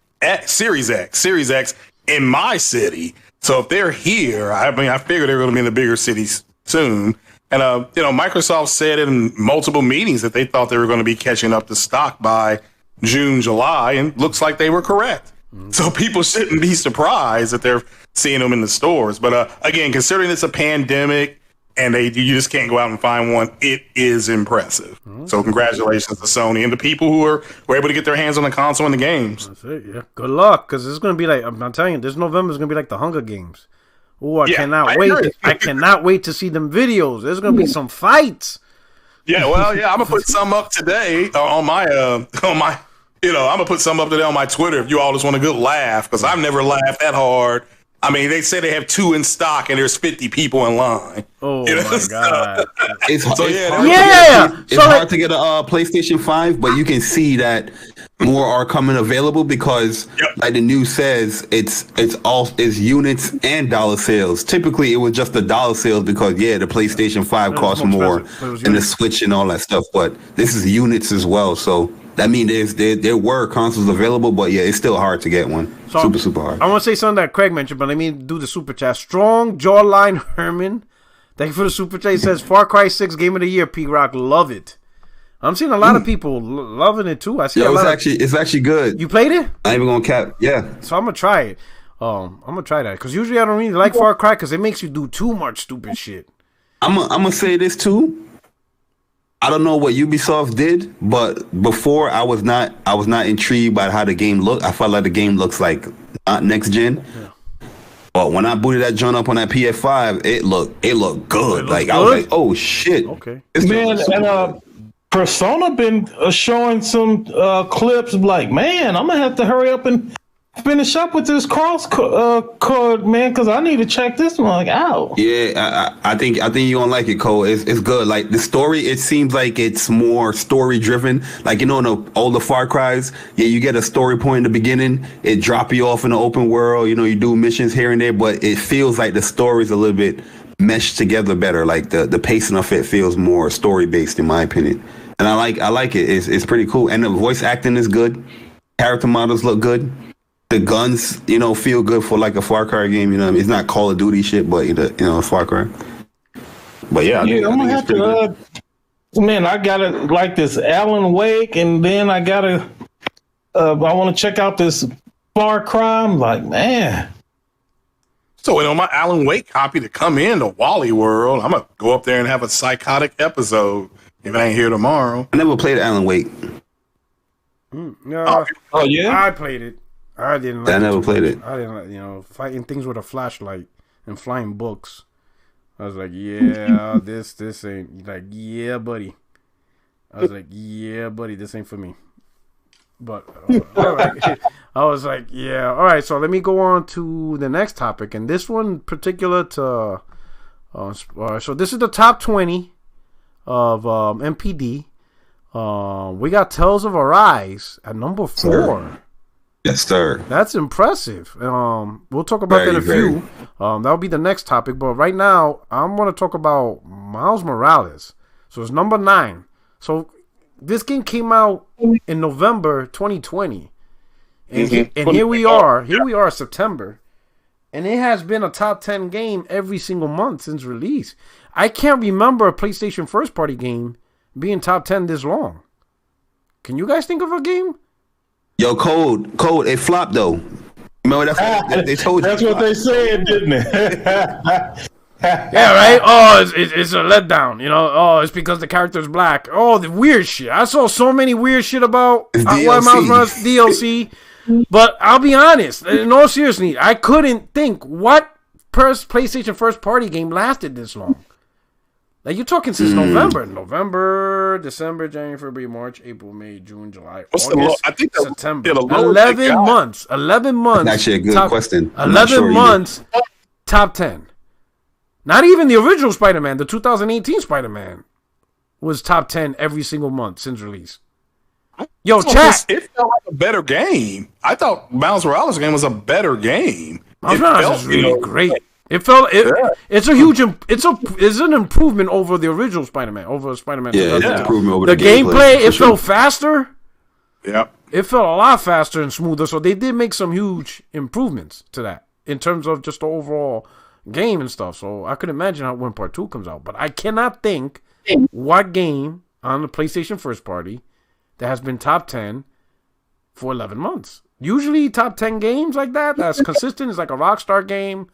Series X in my city. So if they're here, I mean, I figure they're going to be in the bigger cities soon. And, you know, Microsoft said in multiple meetings that they thought they were going to be catching up to stock by June, July, and looks like they were correct. So people shouldn't be surprised that they're seeing them in the stores. But again, considering it's a pandemic and you just can't go out and find one, it is impressive. So congratulations to Sony and the people who were able to get their hands on the console and the games. That's it, yeah. Good luck, because it's going to be like, I'm telling you, this November is going to be like the Hunger Games. Oh, I cannot wait. I cannot wait to see them videos. There's going to be some fights. Yeah, well, yeah, I'm going to put some up today on my, you know, I'm going to put some up today on my Twitter if you all just want a good laugh, because I've never laughed that hard. I mean, they say they have 2 in stock and there's 50 people in line. Oh, you know? My God. It's hard to get a PlayStation 5, but you can see that more are coming available because, like the news says, it's units and dollar sales. Typically, it was just the dollar sales because the PlayStation 5 costs more and the Switch and all that stuff. But this is units as well, so that means there were consoles available, but it's still hard to get one. So super hard. I want to say something that Craig mentioned, but let me do the super chat. Strong Jawline Herman, thank you for the super chat. He says Far Cry 6 Game of the Year. P Rock, love it. I'm seeing a lot of people loving it too. I see it's actually good. You played it? I ain't even gonna cap. Yeah. So I'm gonna try it. I'm gonna try that because usually I don't really like Far Cry because it makes you do too much stupid shit. I'm gonna say this too. I don't know what Ubisoft did, but before I was not intrigued by how the game looked. I felt like the game looks like not next gen. Yeah. But when I booted that joint up on that PS5, it looked good. I was like, oh shit. Okay. Man, and Persona been showing some clips like, man, I'm gonna have to hurry up and finish up with this cross code, man, because I need to check this one out. Yeah, I think you're gonna like it, Cole. It's good. Like the story, it seems like it's more story driven. Like in the older Far Cries, you get a story point in the beginning, it drop you off in the open world. You do missions here and there, but it feels like the story's a little bit meshed together better. Like the pacing of it feels more story based, in my opinion. And I like it. It's pretty cool. And the voice acting is good. Character models look good. The guns, feel good for like a Far Cry game. It's not Call of Duty shit, but Far Cry. But I'm gonna have to. Man, I gotta like this Alan Wake, and then I gotta. I want to check out this Far Cry. I'm like, man. So my Alan Wake copy to come in to Wally World, I'm gonna go up there and have a psychotic episode. If I ain't here tomorrow. I never played Alan Wake. No. Oh yeah? I played it. I didn't like I never played it. I didn't like, fighting things with a flashlight and flying books. I was like, yeah, this ain't like, yeah, buddy. I was like, yeah, buddy, this ain't for me. But all right. I was like, yeah, all right. So let me go on to the next topic, and this one particular to. So this is the top 20 of NPD. We got Tales of Arise at number 4. Sir. Yes, sir. That's impressive. We'll talk about that in a few. That'll be the next topic. But right now, I'm going to talk about Miles Morales. So it's number 9. So this game came out in November 2020. And here we are, September. And it has been a top 10 game every single month since release. I can't remember a PlayStation first party game being top 10 this long. Can you guys think of a game? Yo, Code, it flopped though. Remember that's they told you. That's what they said, didn't it? Yeah, right? Oh, it's a letdown, Oh, it's because the character's black. Oh, the weird shit. I saw so many weird shit about Miles Morales DLC. But I'll be honest, in all seriousness, I couldn't think what PlayStation first party game lasted this long. Like you're talking since November, December, January, February, March, April, May, June, July, August, September. 11 months. 11 months. That's actually a good question. 11 months, top 10. Not even the original Spider-Man, the 2018 Spider-Man was top 10 every single month since release. Yo, chat. It felt like a better game. I thought Miles Morales' game was a better game. Miles Morales is really great. It's a huge. It's an improvement over the original Spider-Man. Over Spider-Man. Yeah, it's an improvement over the gameplay. It felt faster. Yeah, it felt a lot faster and smoother. So they did make some huge improvements to that in terms of just the overall game and stuff. So I could imagine how when Part 2 comes out, but I cannot think what game on the PlayStation first party that has been top 10 for 11 months. Usually top 10 games like that's consistent is like a Rockstar game.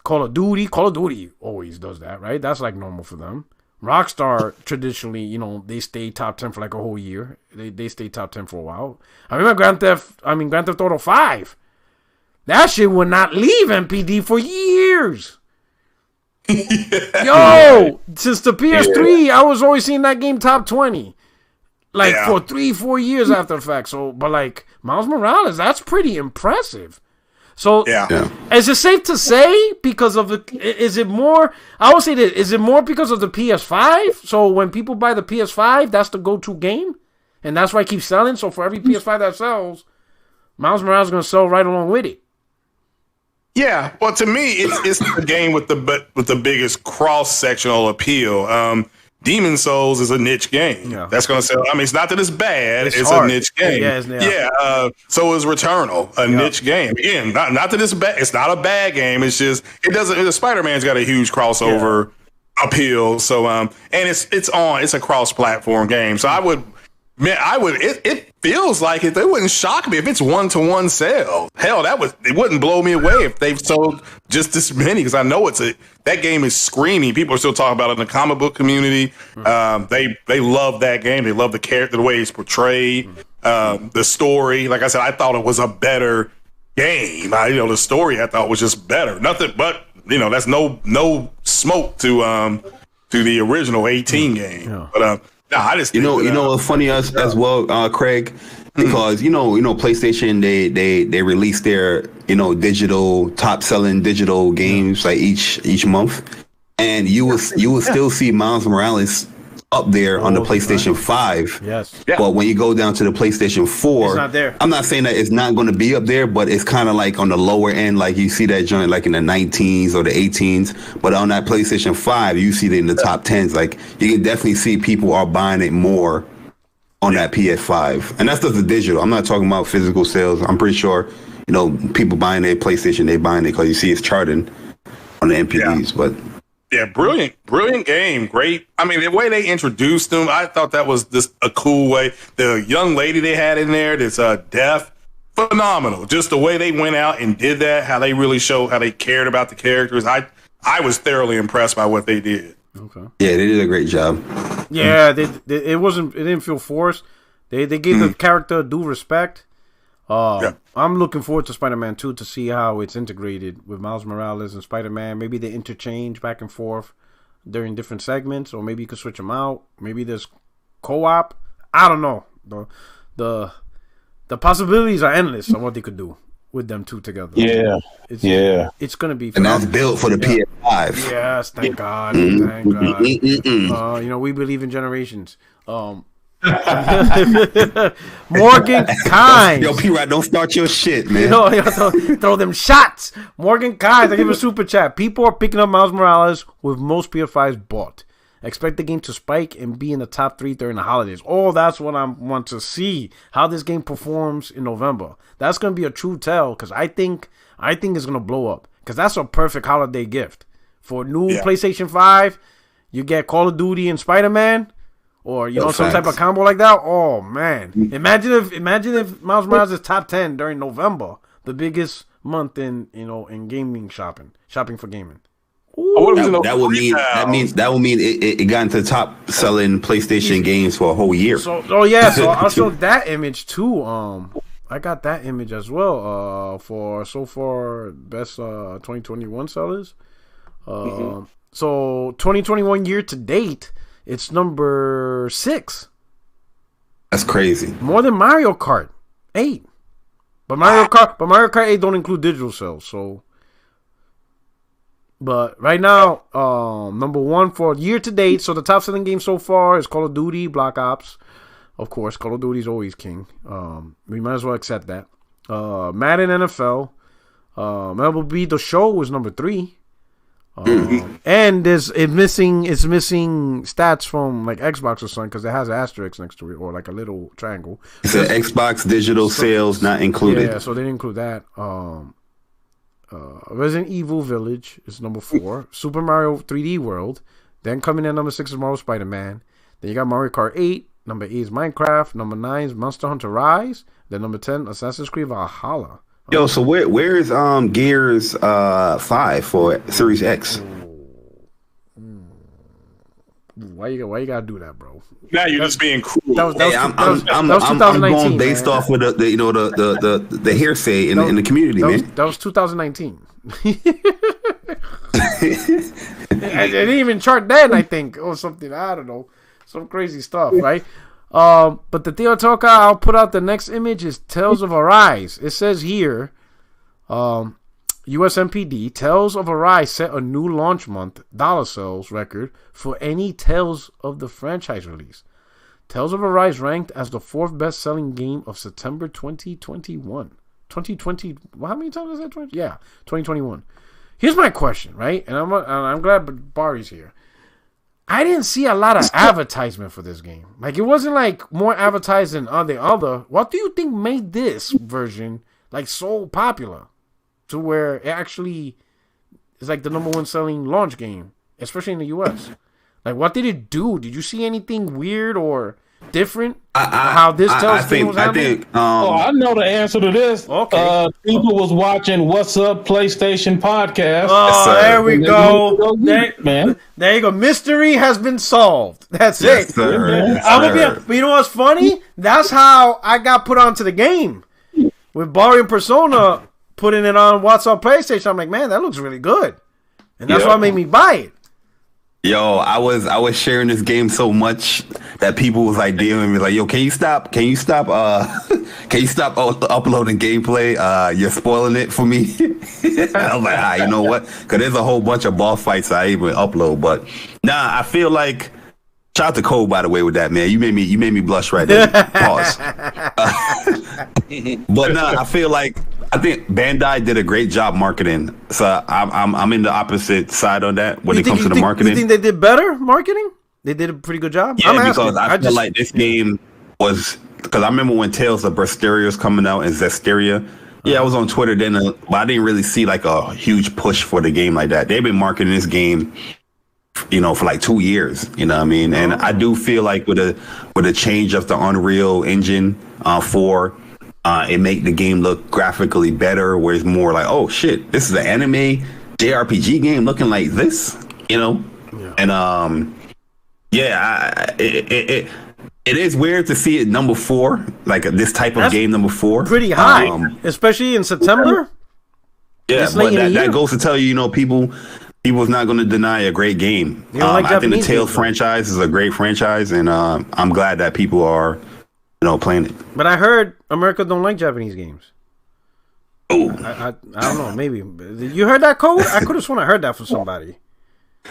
Call of Duty always does that, right? That's like normal for them. Rockstar traditionally, they stay top 10 for like a whole year. They stay top 10 for a while. I remember Grand Theft Auto 5. That shit would not leave NPD for years. Yo, since the PS3, I was always seeing that game top 20. Like for 3-4 years after the fact. So, but like Miles Morales, that's pretty impressive. So, is it safe to say because of is it more, I would say that, is it more because of the PS5? So when people buy the PS5, that's the go-to game? And that's why it keeps selling. So for every PS5 that sells, Miles Morales is going to sell right along with it. Yeah, well, to me, it's the game with the biggest cross-sectional appeal. Demon Souls is a niche game. Yeah. That's going to sell. I mean, it's not that it's bad. It's a niche game. So is Returnal, a niche game. Again, not that it's bad. It's not a bad game. It's just Spider-Man's got a huge crossover appeal. So and it's a cross-platform game. So it feels like it wouldn't shock me if it's 1-to-1 sale. Hell, it wouldn't blow me away if they've sold just this many, because I know that game is screaming. People are still talking about it in the comic book community. They love that game. They love the character, the way it's portrayed, the story. Like I said, I thought it was a better game. The story I thought was just better. Nothing but that's no smoke to the original 18 game. Yeah. But I just what's funny as well, Craig, because PlayStation they release their digital top selling digital games like each month, and you will still see Miles Morales up there on the PlayStation 5. Yes. Yeah. But when you go down to the PlayStation 4, it's not there. I'm not saying that it's not going to be up there, but it's kind of like on the lower end. Like you see that joint like in the 19s or the 18s. But on that PlayStation 5, you see it in the top 10s. Like you can definitely see people are buying it more on that PS5. And that's just the digital. I'm not talking about physical sales. I'm pretty sure, people buying their PlayStation, they buying it because you see it's charting on the NPDs. But yeah, brilliant game. Great. I mean, the way they introduced them, I thought that was just a cool way. The young lady they had in there that's deaf, phenomenal. Just the way they went out and did that, how they really showed how they cared about the characters. I was thoroughly impressed by what they did. Okay. Yeah, they did a great job. Yeah, it didn't feel forced. They gave the character due respect. I'm looking forward to Spider-Man 2 to see how it's integrated with Miles Morales and Spider-Man. Maybe they interchange back and forth during different segments, or maybe you could switch them out. Maybe there's co-op. I don't know. The possibilities are endless of what they could do with them two together. Yeah, it's gonna be phenomenal. And that's built for the PS5. Yes, thank God. Thank God. We believe in generations. Morgan Kynes. Yo, P-Rod, don't start your shit, man. Throw them shots. Morgan Kynes, I give a super chat. People are picking up Miles Morales with most PS5s bought. Expect the game to spike and be in the top 3 during the holidays. Oh, that's what I want to see. How this game performs in November. That's going to be a true tell, because I think it's going to blow up. Because that's a perfect holiday gift. For new PlayStation 5, you get Call of Duty and Spider-Man. Or some type of combo like that. Oh man! Imagine if Miles Morales is top 10 during November, the biggest month in gaming shopping for gaming. That would mean it got into the top selling PlayStation games for a whole year. So I'll show that image too. I got that image as well. For so far best 2021 sellers. So 2021 year to date. It's number 6. That's crazy. More than Mario Kart 8. But Mario Kart 8 don't include digital sales. So, but right now, number 1 for year to date. So the top selling game so far is Call of Duty, Black Ops. Of course, Call of Duty is always king. We might as well accept that. Madden NFL. MLB The Show was number 3. And it's missing stats from like Xbox or something, because it has an asterisk next to it, or like a little triangle. It said Xbox digital sales not included. Yeah, so they didn't include that. Resident Evil Village is number 4. Super Mario 3D World. Then coming in number 6 is Marvel Spider-Man. Then you got Mario Kart 8. Number 8 is Minecraft. Number 9 is Monster Hunter Rise. Then number 10, Assassin's Creed Valhalla. Yo, so where is Gears 5 for Series X? Why you gotta do that, bro? Now you're just being cruel. That was 2019. I'm going based off with the hearsay in the community, man. That was 2019. I didn't even chart then, I think, or something. I don't know, some crazy stuff, right? But the Theo Toka, I'll put out the next image, is Tales of Arise. It says here, US NPD, Tales of Arise set a new launch month dollar sales record for any Tales of the franchise release. Tales of Arise ranked as the 4th best-selling game of September 2021. 2020. Well, how many times is that? 20? Yeah, 2021. Here's my question, right? And I'm glad Bari's here. I didn't see a lot of advertisement for this game. Like, it wasn't like more advertised than the other. What do you think made this version like so popular to where it actually is like the #1 selling launch game, especially in the US? Like, what did it do? Did you see anything weird or different? How this tells things was happening? I know the answer to this. Okay. People was watching What's Up PlayStation podcast. Oh, there we go. Man. There you go. Mystery has been solved. That's it. Sir. But you know what's funny? That's how I got put onto the game. With Bari and Persona putting it on What's Up PlayStation, I'm like, man, that looks really good. And that's what made me buy it. Yo, I was sharing this game so much that people was like DMing me like, yo, can you stop can you stop uploading gameplay? You're spoiling it for me. I was like, you know what? Because there's a whole bunch of boss fights I even upload. But nah, I feel like, shout out to Cole, by the way, with that, man. You made me blush right there. Pause. But nah, I think Bandai did a great job marketing. So I'm in the opposite side on that when it comes to the marketing. You think they did better marketing? They did a pretty good job? Yeah, because I feel like this game was, because I remember when Tales of Berseria was coming out and Zestiria. Yeah, I was on Twitter then, but I didn't really see like a huge push for the game like that. They've been marketing this game, you know, for like 2 years, you know what I mean? And I do feel like with a change of the Unreal Engine 4, it make the game look graphically better, where it's more like, oh shit, this is an anime JRPG game looking like this, you know? Yeah. And it is weird to see it #4, like this type of game #4. Pretty high, especially in September. Yeah, but that goes to tell you, you know, people's not going to deny a great game. I think the Tales franchise is a great franchise, and I'm glad that people are, you know, playing it. But I heard America don't like Japanese games. Oh, I don't know. Maybe you heard that, Code? I could have sworn I heard that from somebody.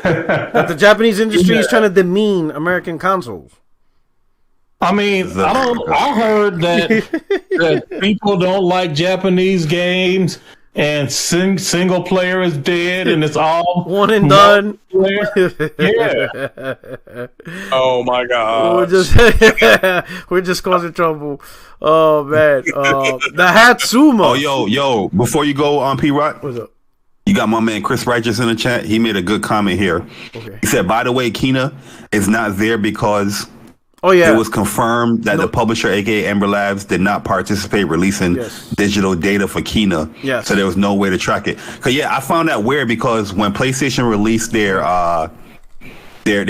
That the Japanese industry is trying to demean American consoles. I mean, I heard that people don't like Japanese games. And single player is dead, and it's all one and done. Yeah. Oh my God. We're just causing trouble. Oh man. The Hatsuma. Oh yo. Before you go on P-Rock, what's up? You got my man Chris Righteous in the chat. He made a good comment here. Okay. He said, by the way, Kina is not there because it was confirmed that the publisher, aka Ember Labs, did not participate releasing digital data for Kina. Yes. So there was no way to track it. Cause I found that weird because when PlayStation released their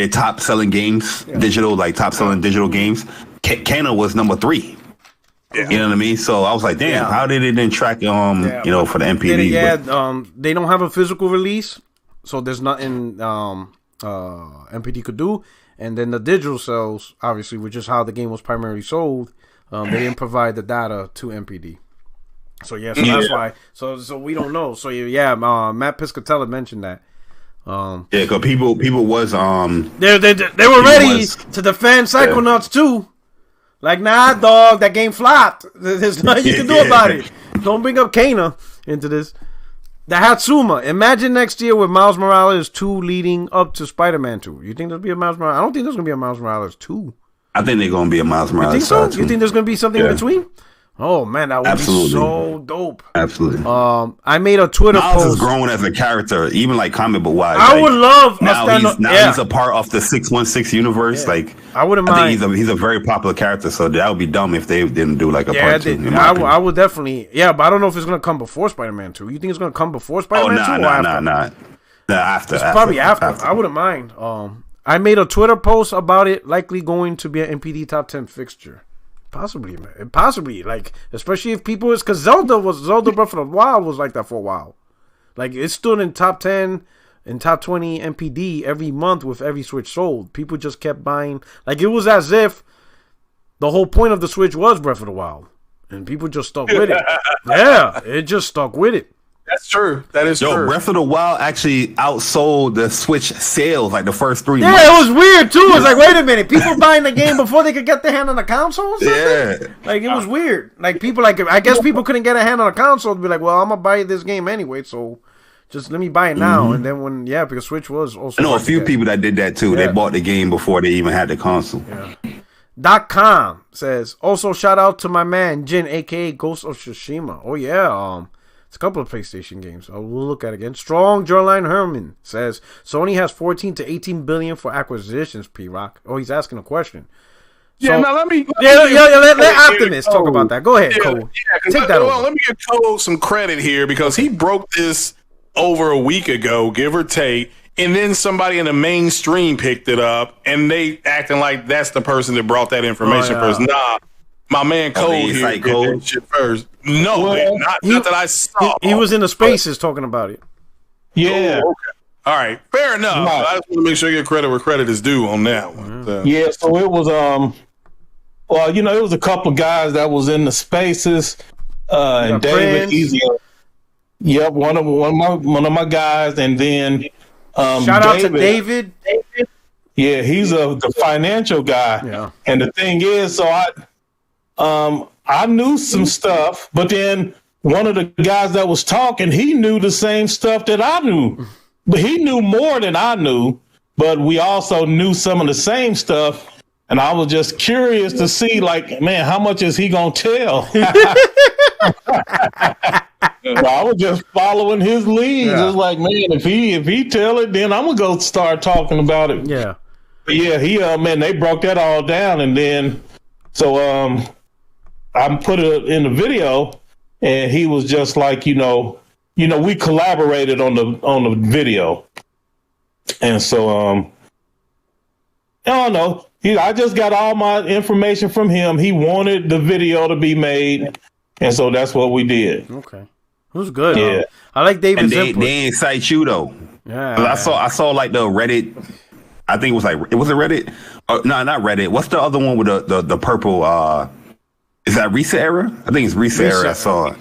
top selling games, digital, like top selling digital games, Kena was #3. Yeah. You know what I mean? So I was like, damn, how did it then track you know, for the NPD? They don't have a physical release, so there's nothing NPD could do. And then the digital sales, obviously, which is how the game was primarily sold, they didn't provide the data to NPD. So that's why. So we don't know. So Matt Piscatella mentioned that. Because people was they were ready to defend Psychonauts 2. Like, nah, dog, that game flopped. There's nothing you can do about it. Don't bring up Kana into this. The Hatsuma. Imagine next year with Miles Morales 2 leading up to Spider-Man 2. You think there'll be a Miles Morales? I don't think there's going to be a Miles Morales 2. I think they're going to be a Miles Morales 2. You think so? You think there's going to be something in between? Oh, man, that would be so dope. Absolutely. I made a Twitter post. Miles is growing as a character, even like comic book wise. I would love he's a part of the 616 universe. Yeah. Like, I wouldn't mind. He's a very popular character, so that would be dumb if they didn't do like a part 2. I would definitely. Yeah, but I don't know if it's gonna come before Spider-Man 2. You think it's gonna come before Spider-Man 2 or after? Nah, after. Probably after. I wouldn't mind. I made a Twitter post about it likely going to be an NPD top 10 fixture. Possibly, man. Possibly, like, especially if people is, because Zelda Breath of the Wild was like that for a while. Like, it stood in top 10 and top 20 NPD every month with every Switch sold. People just kept buying. Like, it was as if the whole point of the Switch was Breath of the Wild. And people just stuck with it. Yeah, it just stuck with it. That's true. That is true. Breath of the Wild actually outsold the Switch sales like the first 3 Yeah, months. it was weird too. It was like, wait a minute, people buying the game before they could get their hand on the console or something? Yeah. Like, it was weird. Like, people, I guess people couldn't get a hand on a console to be like, well, I'm going to buy this game anyway, so just let me buy it now. And then because Switch was also... I know a few people that did that too. Yeah. They bought the game before they even had the console. Yeah. .com says, also shout out to my man, Jin, a.k.a. Ghost of Tsushima. Oh, yeah, it's a couple of PlayStation games. We'll look at it again. Strong Jurline Herman says Sony has 14 to 18 billion for acquisitions. P-Rock. Oh, he's asking a question. Yeah, now let me let Optimus talk about that. Go ahead, Cole. Yeah, take that over. Let me give Cole some credit here because he broke this over a week ago, give or take, and then somebody in the mainstream picked it up, and they acting like that's the person that brought that information first. Nah. My man Cole here did that shit first. No, not that I saw. He was in the spaces talking about it. Yeah. Oh, okay. All right. Fair enough. Right. I just want to make sure you get credit where credit is due on that one. Yeah, so it was it was a couple of guys that was in the spaces. And David, he's one of my guys, and then shout out to David. Yeah, he's the financial guy. Yeah. And the thing is, so I knew some stuff, but then one of the guys that was talking, he knew the same stuff that I knew, but he knew more than I knew, but we also knew some of the same stuff. And I was just curious to see, like, man, how much is he going to tell? I was just following his leads. Yeah. It's like, man, if he tell it, then I'm going to go start talking about it. Yeah. But yeah, they broke that all down. And then, so, I put it in the video, and he was just like, we collaborated on the video, and so I don't know. I just got all my information from him. He wanted the video to be made, and so that's what we did. Okay, it was good. Yeah, I like David's input. They incite you though. Yeah, I saw like the Reddit. I think it was a Reddit. No, not Reddit. What's the other one with the purple? Is that Reset Era? I think it's Reset Era. I saw it.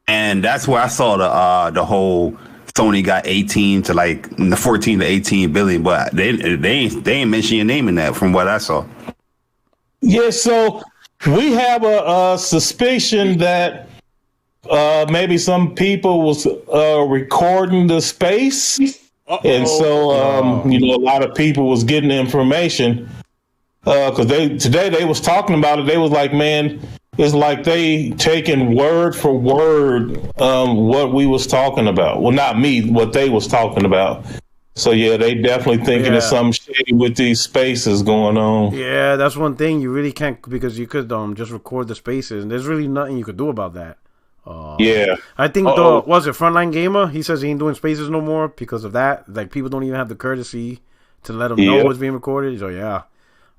And that's where I saw the whole Sony got 18 to like 14 to 18 billion, but they ain't mention your name in that from what I saw. Yeah, so we have a suspicion that maybe some people was recording the space. And so a lot of people was getting the information. Because today they was talking about it. They was like, man, it's like they taking word for word what we was talking about. Well, not me, what they was talking about. So yeah, they definitely thinking there's some shady with these spaces going on. Yeah, that's one thing you really can't, because you could just record the spaces, and there's really nothing you could do about that. I think was it Frontline Gamer? He says he ain't doing spaces no more because of that. Like, people don't even have the courtesy to let them know what's being recorded. So yeah.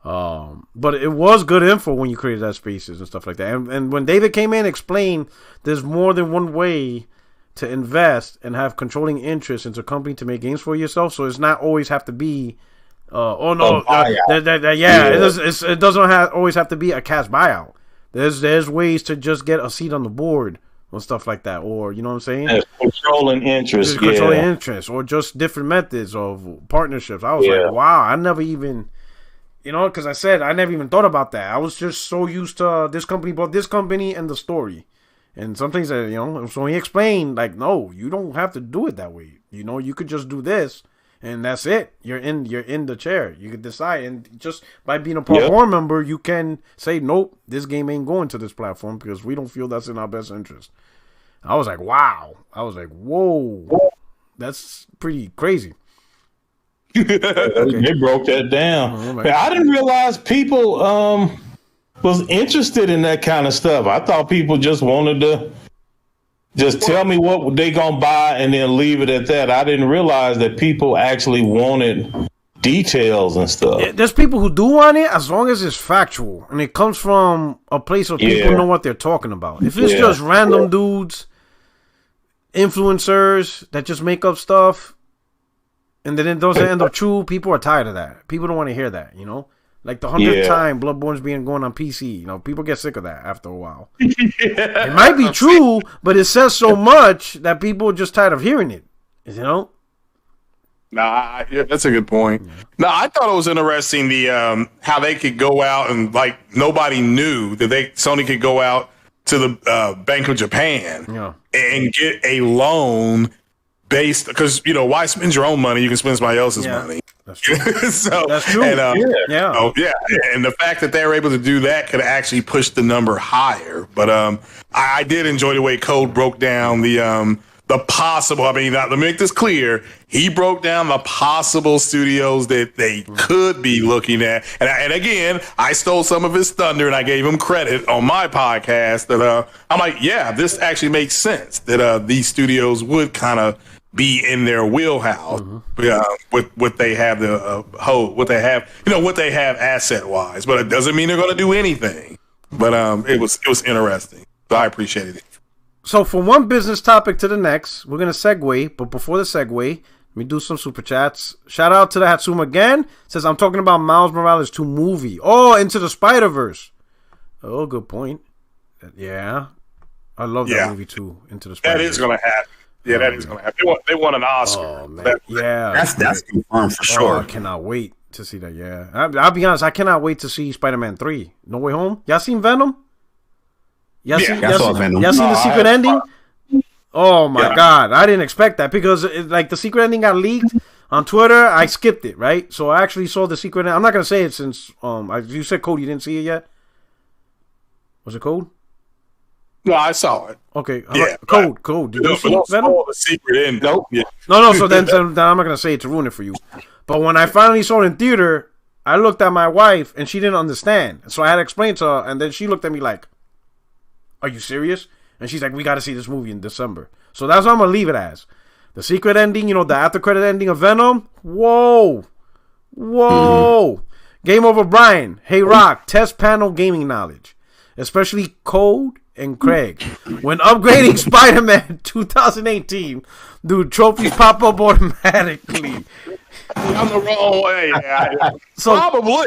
But it was good info when you created that spaces and stuff like that. And when David came in and explained there's more than one way to invest and have controlling interest into a company to make games for yourself. So it's not always have to be, it doesn't always have to be a cash buyout. There's ways to just get a seat on the board and stuff like that, or you know what I'm saying? Controlling interest, interest, or just different methods of partnerships. I was like, wow, I never even. Because I said I never even thought about that. I was just so used to this company bought this company and the story. And some things that, so he explained, like, no, you don't have to do it that way. You could just do this, and that's it. You're in the chair. You could decide. And just by being a board member, you can say, nope, this game ain't going to this platform because we don't feel that's in our best interest. I was like, wow. I was like, whoa. That's pretty crazy. Okay. They broke that down. I didn't realize people was interested in that kind of stuff. I thought people just wanted to just tell me what they gonna buy and then leave it at that. I didn't realize that people actually wanted details and stuff. Yeah, there's people who do want it as long as it's factual and it comes from a place where people know what they're talking about. If it's just random dudes, influencers that just make up stuff, and then it doesn't end up true, people are tired of that. People don't want to hear that, Like the 100th time Bloodborne's going on PC. You know, people get sick of that after a while. It might be true, but it says so much that people are just tired of hearing it. You know? Nah, yeah, that's a good point. No, I thought it was interesting how they could go out and like nobody knew that Sony could go out to the Bank of Japan and get a loan based because why spend your own money? You can spend somebody else's money. That's true. So that's true. And, and the fact that they were able to do that could actually push the number higher. But I did enjoy the way Code broke down the possible. I mean, let me make this clear. He broke down the possible studios that they could be looking at. And again, I stole some of his thunder and I gave him credit on my podcast that I'm like, yeah, this actually makes sense that these studios would kind of be in their wheelhouse with what they have what they have asset wise. But it doesn't mean they're going to do anything. But it was interesting. So I appreciated it. So from one business topic to the next, we're going to segue. But before the segue, let me do some super chats. Shout out to the Hatsuma again. Says, I'm talking about Miles Morales 2 movie. Oh, Into the Spider-Verse. Oh, good point. Yeah. I love that movie too, Into the Spider-Verse. That is going to happen. Yeah, that is going to happen. They won an Oscar. Oh, man. That's confirmed for sure. I cannot wait to see that, yeah. I'll be honest, I cannot wait to see Spider-Man 3. No Way Home. Y'all seen Venom? Y'all seen the secret ending? Oh my God, I didn't expect that because the secret ending got leaked on Twitter. I skipped it, right? So I actually saw the secret ending. I'm not gonna say it since you said Code, you didn't see it yet. Was it Code? No, I saw it. Okay, Code. Did you see Venom? The secret ending. Nope. Yeah. No. So then I'm not gonna say it to ruin it for you. But when I finally saw it in theater, I looked at my wife and she didn't understand. So I had to explain to her, and then she looked at me like, "Are you serious?" And she's like, "We got to see this movie in December." So that's what I'm going to leave it as. The secret ending, the after credit ending of Venom. Whoa. Game Over Brian. Hey, Rock. Test panel gaming knowledge. Especially Code and Craig. When upgrading Spider-Man 2018, dude, trophies pop up automatically. I'm the wrong way. So, probably,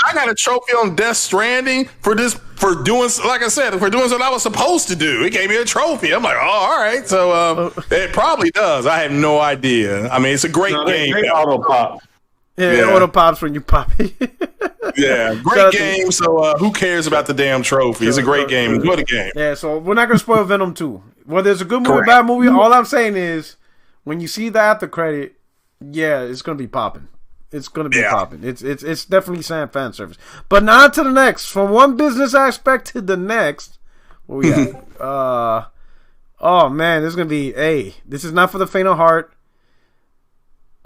I got a trophy on Death Stranding for doing what I was supposed to do. It gave me a trophy. I'm like, oh, all right. So it probably does. I have no idea. I mean, it's a great game. They auto pop. Yeah, it auto pops when you pop it. Yeah, great game. So who cares about the damn trophy? It's a great game. Enjoy the game. Yeah, so we're not going to spoil Venom 2. Whether it's a good movie or bad movie, all I'm saying is, when you see the after credit, it's gonna be popping. It's gonna be popping. It's definitely fan service. But now to the next. From one business aspect to the next, what we got? Oh man, this is gonna be. This is not for the faint of heart.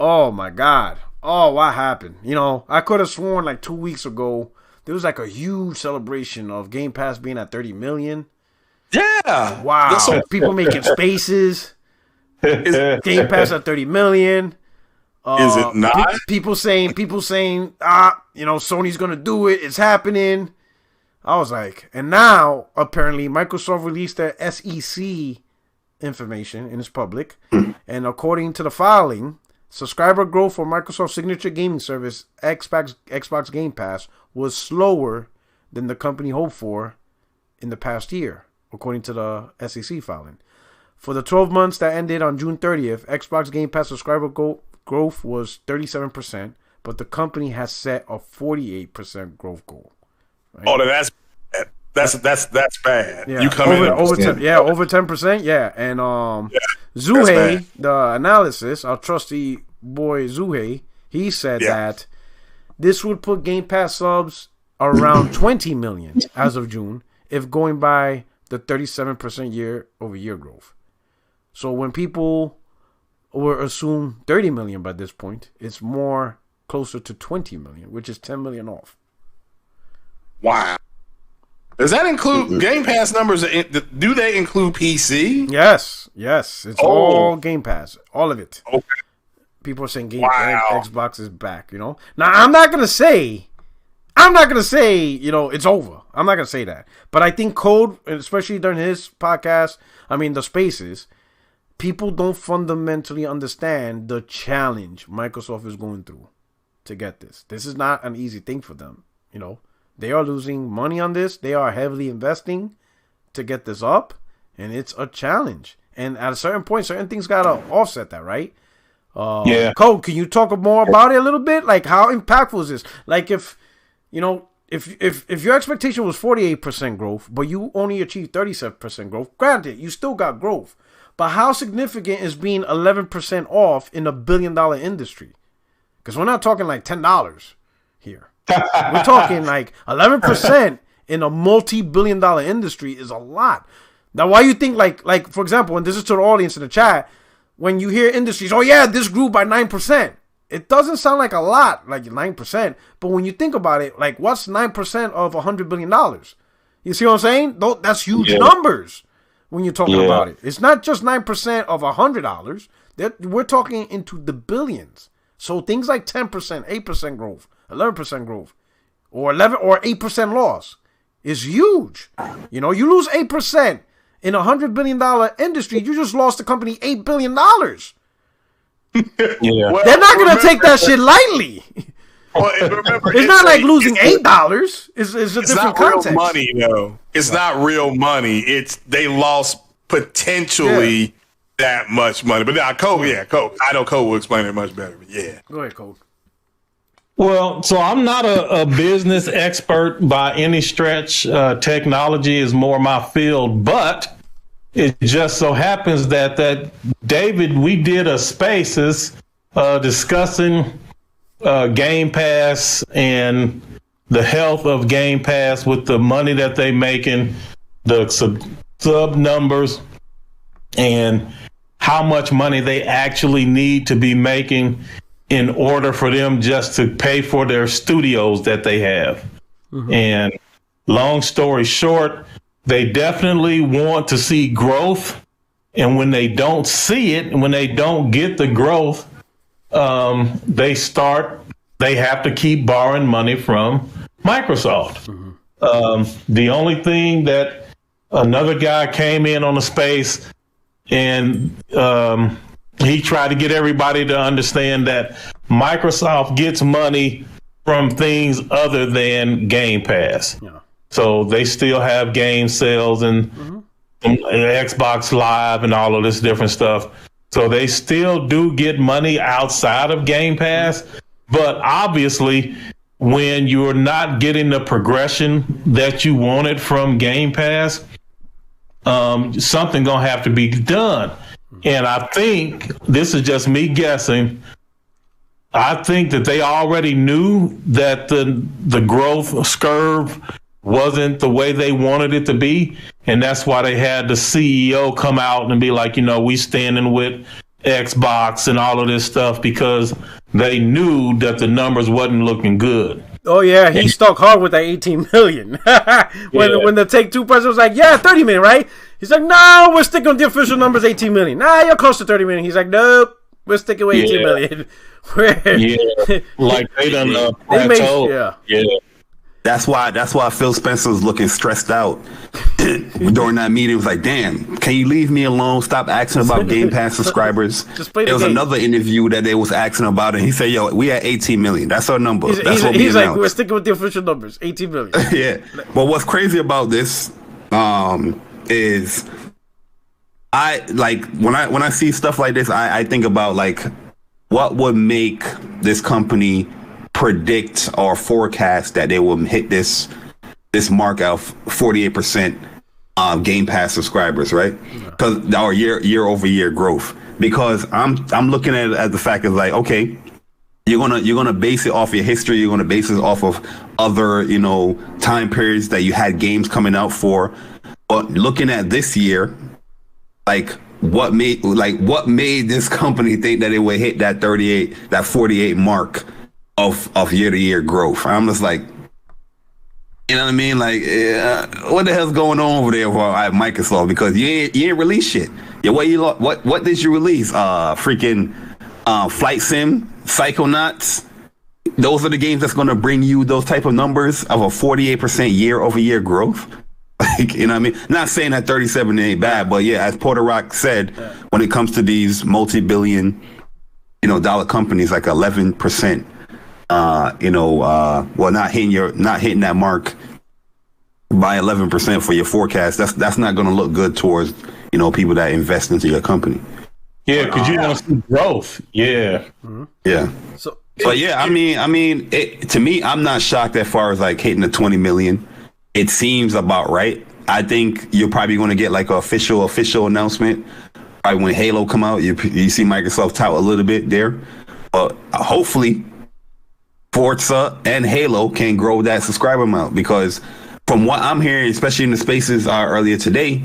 Oh my God. Oh, what happened? I could have sworn like 2 weeks ago there was like a huge celebration of Game Pass being at 30 million. Yeah. Wow. People making spaces. Game Pass at 30 million. Is it not? People saying, Sony's gonna do it. It's happening. I was like, and now apparently Microsoft released their SEC information and it's public. And according to the filing, subscriber growth for Microsoft's signature gaming service, Xbox Game Pass, was slower than the company hoped for in the past year, according to the SEC filing. For the 12 months that ended on June 30th, Xbox Game Pass subscriber growth was 37%, but the company has set a 48% growth goal. Right? Oh, that's bad. Yeah. You come over 10%. Yeah, and Zuhei, the analysis, our trusty boy Zuhei, he said that this would put Game Pass subs around 20 million as of June, if going by the 37% year-over-year growth. So when people were assumed 30 million by this point, it's more closer to 20 million, which is 10 million off. Wow. Does that include Game Pass numbers? Do they include PC? Yes. It's all Game Pass. All of it. Okay. People are saying Xbox is back, Now, I'm not going to say, it's over. I'm not going to say that. But I think Code, especially during his podcast, the Spaces, people don't fundamentally understand the challenge Microsoft is going through. to get this. This is not an easy thing for them. You know, they are losing money on this. They are heavily investing to get this up, and it's a challenge. And at a certain point, certain things gotta offset that, right? Cole, can you talk more about it a little bit? Like, how impactful is this? Like, if you know, if your expectation was 48% growth, but you only achieved 37% growth, granted, you still got growth. But how significant is being 11% off in $1 billion industry? Because we're not talking like $10 here. We're talking like 11% in a multi-billion-dollar industry is a lot. Now, why you think like for example, and this is to the audience in the chat, when you hear industries, oh yeah, this grew by 9%. It doesn't sound like a lot, like 9%. But when you think about it, like what's 9% of $100 billion? You see what I'm saying? That's huge numbers when you're talking about it. It's not just 9% of $100. We're talking into the billions. So things like 10%, 8% growth, 11% growth, or 11 or 8% loss is huge. You know, you lose 8% in $100 billion industry, you just lost the company $8 billion. Well, they're not going to take that shit lightly. Well, remember, it's not like losing $8. It's a different context. Real money, though. It's not real money. They lost potentially that much money. But now, Cole, I know Cole will explain it much better. But go ahead, Cole. Well, so I'm not a business expert by any stretch. Technology is more my field, but it just so happens that David, we did a Spaces discussing Game Pass and the health of Game Pass with the money that they making, the sub numbers, and how much money they actually need to be making in order for them just to pay for their studios that they have. Mm-hmm. And long story short, they definitely want to see growth. And when they don't see it, and when they don't get the growth, they have to keep borrowing money from Microsoft. Mm-hmm. The only thing that another guy came in on the space and he tried to get everybody to understand that Microsoft gets money from things other than Game Pass. Yeah. So they still have game sales and Xbox Live and all of this different stuff. So they still do get money outside of Game Pass. But obviously, when you're not getting the progression that you wanted from Game Pass, something gonna have to be done. And I think, this is just me guessing, I think that they already knew that the growth curve wasn't the way they wanted it to be. And that's why they had the CEO come out and be like, you know, we standing with Xbox and all of this stuff, because they knew that the numbers wasn't looking good. Oh yeah, he stuck hard with that 18 million. when the Take-Two president was like, yeah, 30 million, right? He's like, no, we're sticking with the official numbers, 18 million. Nah, you're close to 30 million. He's like, nope, we're sticking with 18 million. Like they done plateaued. That's why Phil Spencer was looking stressed out during that meeting. He was like, damn, can you leave me alone? Stop asking about Game Pass subscribers. There was another interview that they was asking about, and he said, yo, we at 18 million. That's our number. He's like, we're sticking with the official numbers, 18 million. Yeah. But what's crazy about this is when I see stuff like this, I think about like what would make this company predict or forecast that they will hit this mark of 48% Game Pass subscribers, right? Because our year over year growth. Because I'm looking at it as the fact of like, okay, you're gonna base it off your history. You're gonna base it off of other time periods that you had games coming out for. But looking at this year, like what made this company think that it would hit that 48 mark of year to year growth? I'm just like, you know what I mean? Like, what the hell's going on over there at Microsoft? Because you ain't released shit. Yeah, what did you release? Freaking Flight Sim, Psychonauts. Those are the games that's going to bring you those type of numbers of a 48% year over year growth. Like, you know what I mean? Not saying that 37 ain't bad, but yeah, as Porter Rock said, when it comes to these multi-billion, dollar companies, like 11% not hitting that mark by 11% for your forecast, that's not going to look good towards, people that invest into your company. Yeah, because you want to see growth. Yeah. Mm-hmm. Yeah. But yeah, to me, I'm not shocked as far as like hitting the 20 million. It seems about right. I think you're probably going to get like an official announcement. Probably when Halo come out, you see Microsoft tout a little bit there. But hopefully, Forza and Halo can grow that subscriber amount, because from what I'm hearing, especially in the spaces earlier today,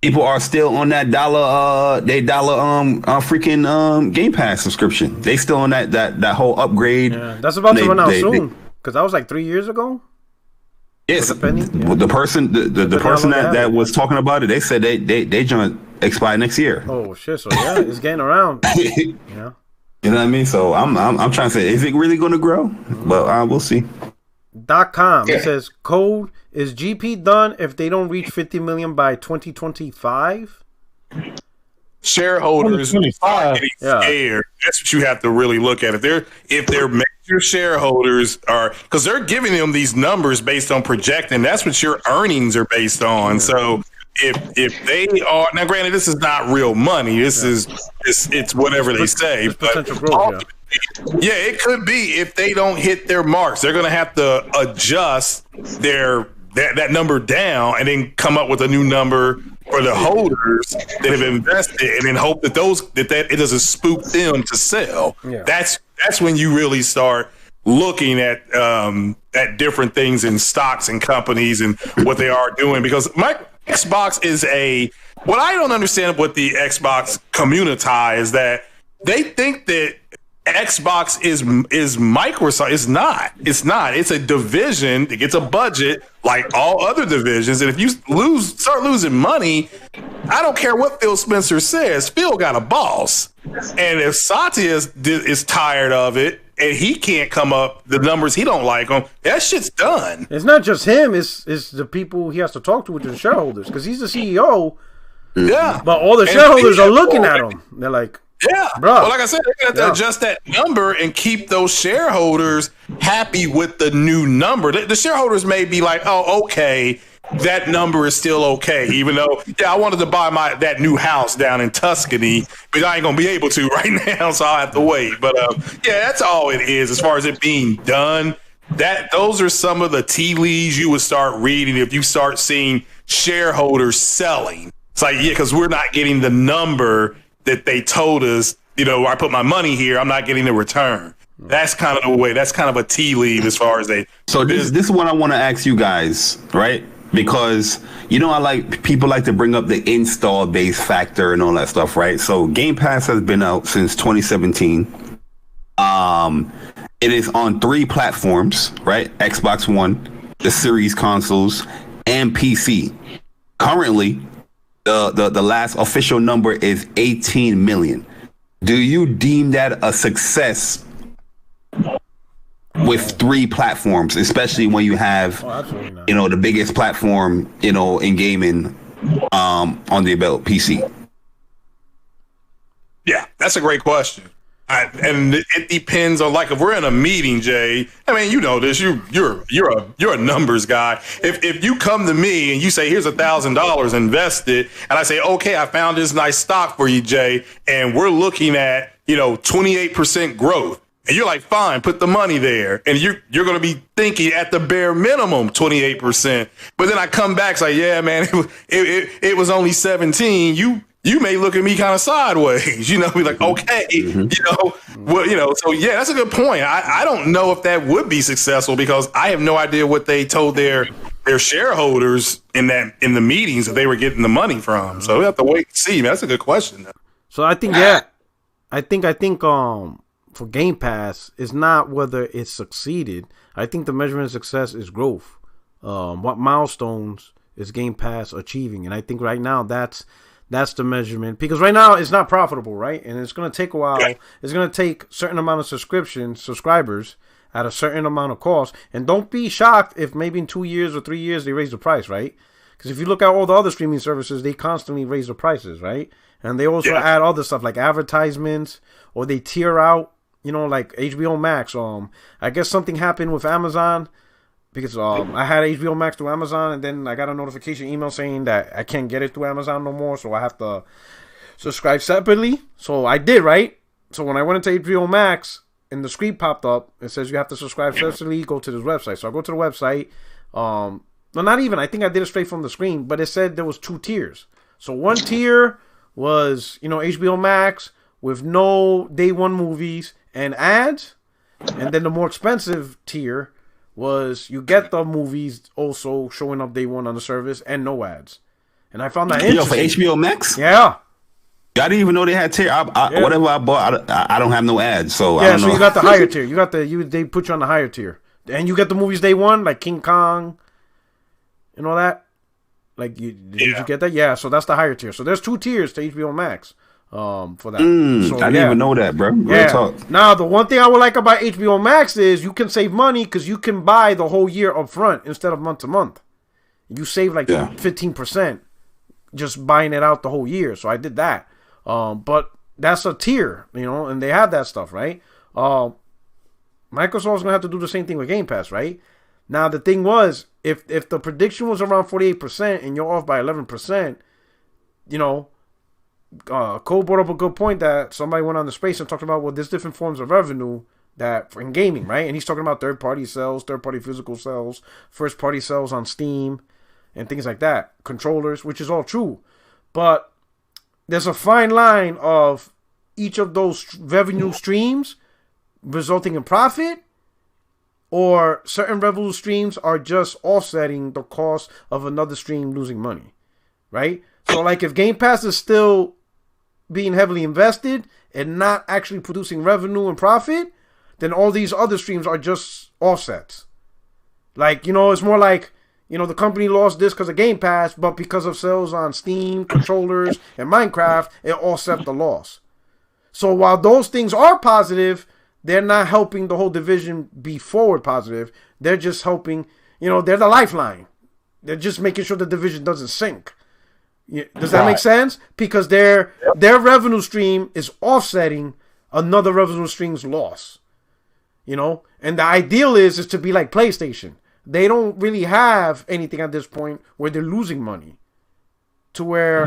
people are still on that dollar freaking Game Pass subscription. They still on that whole upgrade. Yeah, that's about to run out soon, because that was like 3 years ago. Yes, the person that was talking about it, they said they joint expire next year. Oh shit! So yeah, it's getting around. Yeah. You know what I mean? So I'm trying to say, is it really going to grow? But we'll see. .com. It says, code, is GP done if they don't reach 50 million by 2025? Shareholders are getting scared. That's what you have to really look at. If they're major shareholders are, because they're giving them these numbers based on projecting. That's what your earnings are based on. So if they are, now granted, this is not real money. It's whatever they say. But potential growth, yeah, it could be if they don't hit their marks, they're going to have to adjust that number down and then come up with a new number for the holders that have invested, and then hope that it doesn't spook them to sell. Yeah. That's when you really start looking at different things in stocks and companies and what they are doing, because Xbox is what I don't understand what the Xbox community is that they think that Xbox is Microsoft. It's not. It's a division that gets a budget like all other divisions. And if you start losing money, I don't care what Phil Spencer says. Phil got a boss. And if Satya is tired of it and he can't come up the numbers he don't like them, that shit's done. It's not just him. It's the people he has to talk to, which are the shareholders, because he's the CEO. Yeah. But all the shareholders are looking at him. They're like, yeah, bro. Well, like I said, they're going to have to adjust that number and keep those shareholders happy with the new number. The shareholders may be like, "Oh, okay, that number is still okay," even though, I wanted to buy that new house down in Tuscany, but I ain't gonna be able to right now, so I'll have to wait. But that's all it is as far as it being done. Those are some of the tea leaves you would start reading if you start seeing shareholders selling. It's like, because we're not getting the number that they told us, I put my money here, I'm not getting the return. That's kind of the way, that's kind of a tea leaf as far as they. So this is what I want to ask you guys, right? Because, people like to bring up the install base factor and all that stuff, right? So Game Pass has been out since 2017. It is on 3 platforms, right? Xbox One, the Series consoles, and PC. Currently, the last official number is 18 million. Do you deem that a success with 3 platforms, especially when you have, the biggest platform, in gaming, on the belt, PC? Yeah, that's a great question. And it depends on, like, if we're in a meeting, Jay. I mean, you know this. You're a numbers guy. If you come to me and you say, "Here's $1,000 invested," and I say, "Okay, I found this nice stock for you, Jay, and we're looking at 28% growth," and you're like, "Fine, put the money there," and you're going to be thinking at the bare minimum 28%. But then I come back and say, "Yeah, man, it was only 17." You may look at me kind of sideways, be like, okay, so yeah, that's a good point. I don't know if that would be successful, because I have no idea what they told their shareholders in the meetings that they were getting the money from. So we have to wait and see. Man, that's a good question, though. So I think, I think for Game Pass, it's not whether it's succeeded. I think the measurement of success is growth. What milestones is Game Pass achieving? And I think right now that's the measurement, because right now it's not profitable, right? And it's going to take a while. It's going to take a certain amount of subscribers at a certain amount of cost. And don't be shocked if maybe in 2 years or 3 years they raise the price, right? Because if you look at all the other streaming services, they constantly raise the prices, right? And they also add other stuff like advertisements, or they tier out, like HBO Max. I guess something happened with Amazon because I had HBO Max through Amazon, and then I got a notification email saying that I can't get it through Amazon no more, so I have to subscribe separately. So I did, right? So when I went into HBO Max and the screen popped up, it says you have to subscribe separately. Go to this website. So I go to the website. No, not even. I think I did it straight from the screen, but it said there was 2 tiers. So one tier was, HBO Max with no day one movies and ads. And then the more expensive tier was you get the movies also showing up day one on the service and no ads. And I found that interesting. For HBO Max? Yeah. I didn't even know they had tier. Whatever I bought, I don't have no ads. So I don't know. You got the higher tier. They put you on the higher tier. And you get the movies day one, like King Kong and all that. Like, did you get that? Yeah, so that's the higher tier. So there's 2 tiers to HBO Max for that. So, I didn't even know that, bro. Real talk. Now, the one thing I would like about HBO Max is you can save money because you can buy the whole year up front instead of month to month. You save 15% just buying it out the whole year. So I did that. But that's a tier, and they have that stuff, right? Microsoft's going to have to do the same thing with Game Pass, right? Now, the thing was, if the prediction was around 48% and you're off by 11%, Cole brought up a good point that somebody went on the space and talked about, well, there's different forms of revenue that in gaming, right? And he's talking about third-party sales, third-party physical sales, first-party sales on Steam, and things like that. Controllers, which is all true. But there's a fine line of each of those revenue streams resulting in profit, or certain revenue streams are just offsetting the cost of another stream losing money, right? So, like, if Game Pass is still being heavily invested and not actually producing revenue and profit, then all these other streams are just offsets. Like, it's more like, the company lost this because of Game Pass, but because of sales on Steam, controllers, and Minecraft, it offset the loss. So while those things are positive, they're not helping the whole division be forward positive. They're just helping, they're the lifeline. They're just making sure the division doesn't sink. Does that make sense? Because their revenue stream is offsetting another revenue stream's loss. And the ideal is to be like PlayStation. They don't really have anything at this point where they're losing money. To where,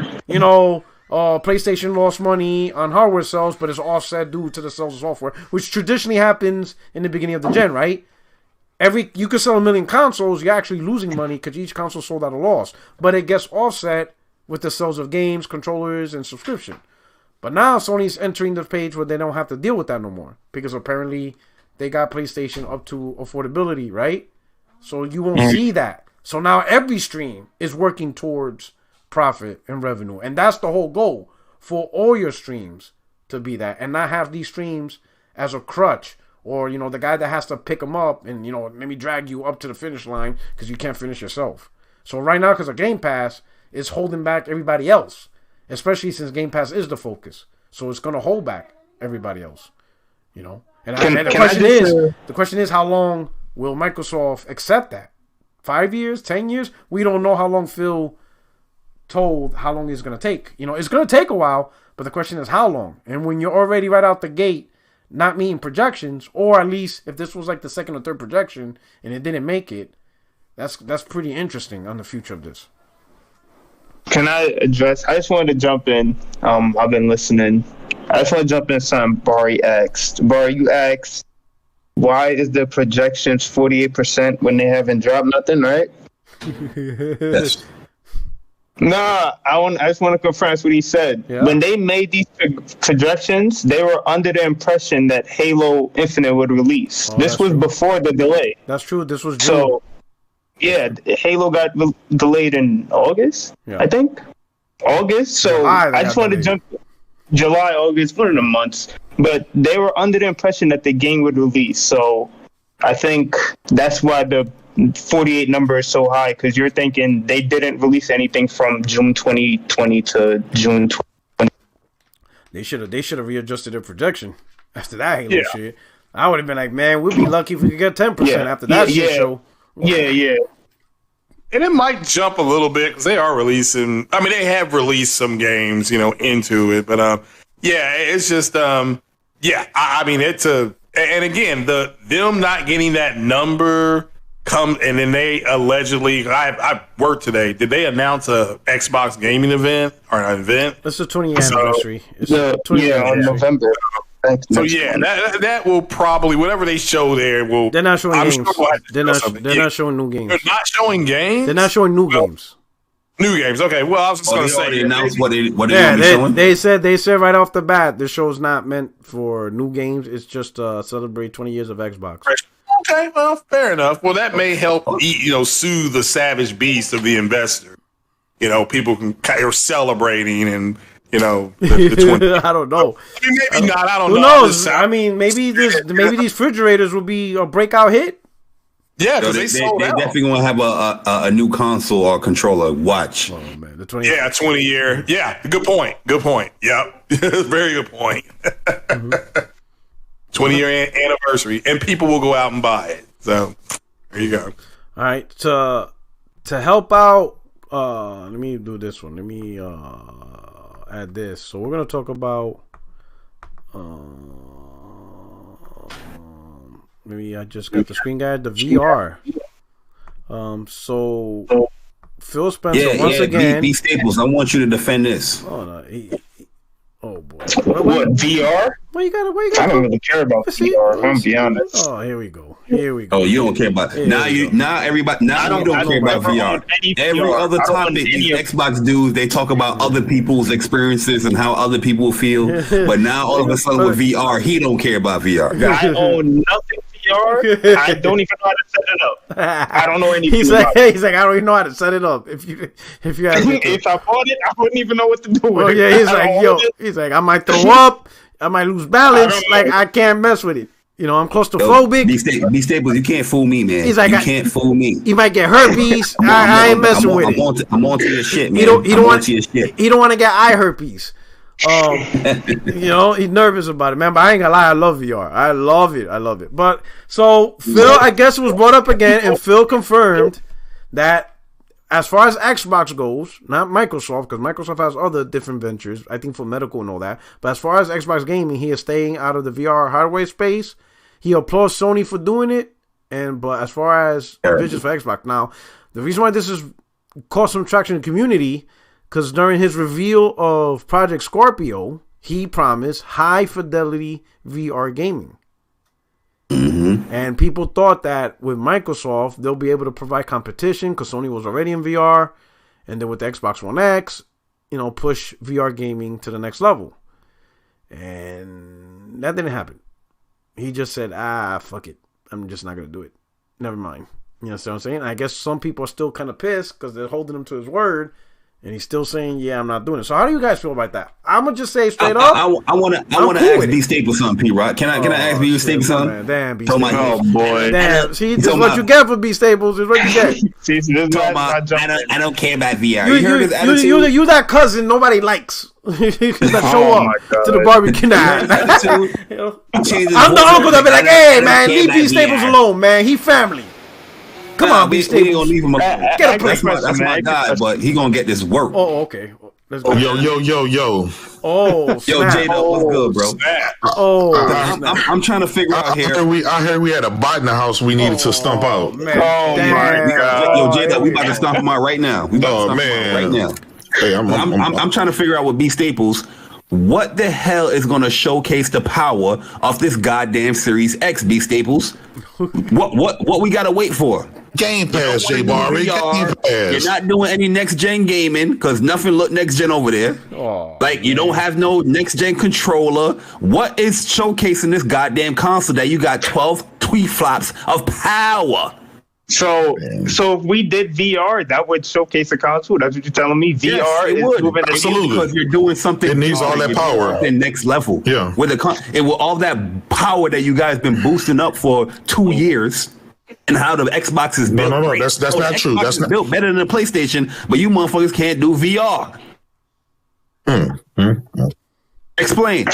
PlayStation lost money on hardware sales, but it's offset due to the sales of software, which traditionally happens in the beginning of the gen, right? You could sell 1 million consoles, you're actually losing money because each console sold at a loss. But it gets offset with the sales of games, controllers, and subscription. But now Sony's entering the page where they don't have to deal with that no more. Because apparently they got PlayStation up to affordability, right? So you won't see that. So now every stream is working towards profit and revenue. And that's the whole goal for all your streams to be that. And not have these streams as a crutch. Or, the guy that has to pick them up and, maybe drag you up to the finish line because you can't finish yourself. So right now, because of Game Pass, it's holding back everybody else. Especially since Game Pass is the focus. So it's going to hold back everybody else. And the question is, how long will Microsoft accept that? 5 years? 10 years? We don't know how long Phil told how long it's going to take. It's going to take a while, but the question is how long? And when you're already right out the gate not meeting projections, or at least if this was like the second or third projection and it didn't make it, that's pretty interesting on the future of this. Can I address? I just wanted to jump in. I've been listening. I just want to jump in something Barry asked. Barry, you asked, why is the projections 48% when they haven't dropped nothing, right? Yes. Nah, I just want to confirm what he said. Yeah. When they made these projections, they were under the impression that Halo Infinite would release. This was true. Before the delay. That's true. This was June. So, yeah, Halo got delayed in August, I think. August. So I just wanted to jump July, August, one of the months. But they were under the impression that the game would release. So I think that's why the 48 number is so high, because you're thinking they didn't release anything from June 2020 to June 2020. They should have readjusted their projection after that Halo shit. I would have been like, man, we'd be lucky if we could get 10% after that shit show. Yeah. And it might jump a little bit because they are releasing. They have released some games, into it, but it's just Yeah, I mean it's and again them not getting that number and then they allegedly I worked today. Did they announce a Xbox gaming event or an event? It's the 20th anniversary. It's on November. So yeah, that will probably whatever they show there will. They're not showing games. They're not showing new games. They're not showing games. They're not showing new games. New games. Okay. Well, I was just going to say. They announced what they showing. They said right off the bat the show's not meant for new games. It's just celebrate 20 years of Xbox. Okay, well, fair enough. Well, that may help, soothe the savage beast of the investor. People are celebrating and, the 20. I don't know. I mean, maybe not. I don't know. Who knows? I mean, maybe these refrigerators will be a breakout hit. Yeah, because they definitely going to have a new console or controller. Watch. Oh, man. The 20 Yeah, 20 year. Yeah, good point. Yep. Very good point. 20-year anniversary, and people will go out and buy it. So there you go. All right, to help out, let me do this one. Let me add this. So we're gonna talk about. Maybe I just got the screen guide. The VR. So Phil Spencer once again. B Staples, I want you to defend this. Oh no. Oh boy! What VR? What you got? I don't really care about VR. I'm gonna be honest. Oh, here we go. Oh, you don't care about now. You don't care about VR. Every other time these Xbox dudes, they talk about other people's experiences and how other people feel. But now all of a sudden with VR, he don't care about VR. I own nothing VR. I don't even know how to set it up. I don't know anything. He's like, I don't even know how to set it up. If I bought it, I wouldn't even know what to do with it. Yeah, he's like, I might throw up, I might lose balance. I can't mess with it. I'm claustrophobic. B Staples, you can't fool me, man. He's like, you can't fool me. He might get herpes. I ain't messing with it. I'm on to your shit, man. He don't want to get eye herpes. He's nervous about it, man. But I ain't gonna lie, I love VR. I love it. But so Phil, I guess it was brought up again, and Phil confirmed that as far as Xbox goes, not Microsoft, because Microsoft has other different ventures, I think for medical and all that. But as far as Xbox gaming, he is staying out of the VR hardware space. He applauds Sony for doing it, but as far as visions for Xbox, now the reason why this has caused some traction in the community. Because during his reveal of Project Scorpio, he promised high-fidelity VR gaming. Mm-hmm. And people thought that with Microsoft, they'll be able to provide competition because Sony was already in VR. And then with the Xbox One X, push VR gaming to the next level. And that didn't happen. He just said, fuck it. I'm just not going to do it. Never mind. You know what I'm saying? I guess some people are still kind of pissed because they're holding him to his word. And he's still saying, "Yeah, I'm not doing it." So, how do you guys feel about that? I'm gonna just say straight up. I want to ask B Staples something, P. Rock. Can I ask B Staples something? Damn, B Staples. Oh boy. Damn. See, this is what you get for B Staples. Is what you get. I don't care about VR. You heard his attitude? You that cousin nobody likes. That show up to the barbecue night. I'm the uncle that be like, "Hey, man, leave B Staples alone, man. He family." Come on, B Staples. We gonna leave him alone. That's my guy, but he gonna get this work. Oh, okay. Let's go. Yo. Oh, J-Dub, what's good, bro? I'm trying to figure out here. I heard we had a bot in the house we needed to stump out. Man. Oh, my God. Yo, J-Dub, we about to stomp him out right now. Right now. Hey, I'm trying to figure out with B Staples. What the hell is going to showcase the power of this goddamn Series X, B Staples? What we got to wait for? Gamepass, J Bar. You're not doing any next gen gaming because nothing look next gen over there. You don't have no next gen controller. What is showcasing this goddamn console that you got 12 tweet flops of power? So if we did VR, that would showcase the console. That's what you're telling me. VR is moving absolutely because you're doing something. It needs all that power. The next level. Yeah. With all that power that you guys been boosting up for 2 years. And how the Xbox is built. No, that's not true. That's not built better than the PlayStation, but you motherfuckers can't do VR. Explain.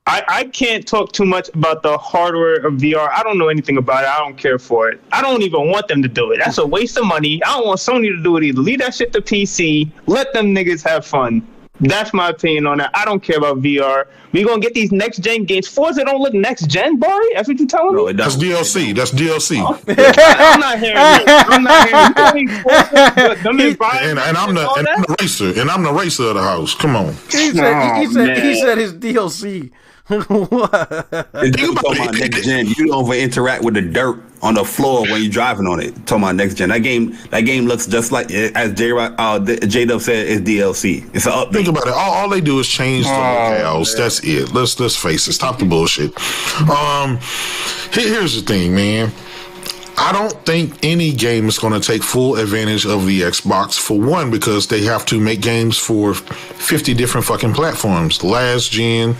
I can't talk too much about the hardware of VR. I don't know anything about it. I don't care for it. I don't even want them to do it. That's a waste of money. I don't want Sony to do it either. Leave that shit to PC. Let them niggas have fun. That's my opinion on that. I don't care about VR. We're going to get these next-gen games. Forza don't look next-gen, Barry? That's what you're telling me? That's DLC. That's DLC. I'm not hearing it. I'm not hearing it. And I'm the racer. And I'm the racer of the house. Come on. He said his DLC. What? Talking about next gen, you don't interact with the dirt on the floor when you're driving on it. Talking about next gen, that game looks just like, as J-Dub said, it's DLC. It's an update. Think about it. All they do is change the locales. That's it. Let's face it. Stop the bullshit. Here's the thing, man. I don't think any game is going to take full advantage of the Xbox, for one, because they have to make games for 50 different fucking platforms. Last gen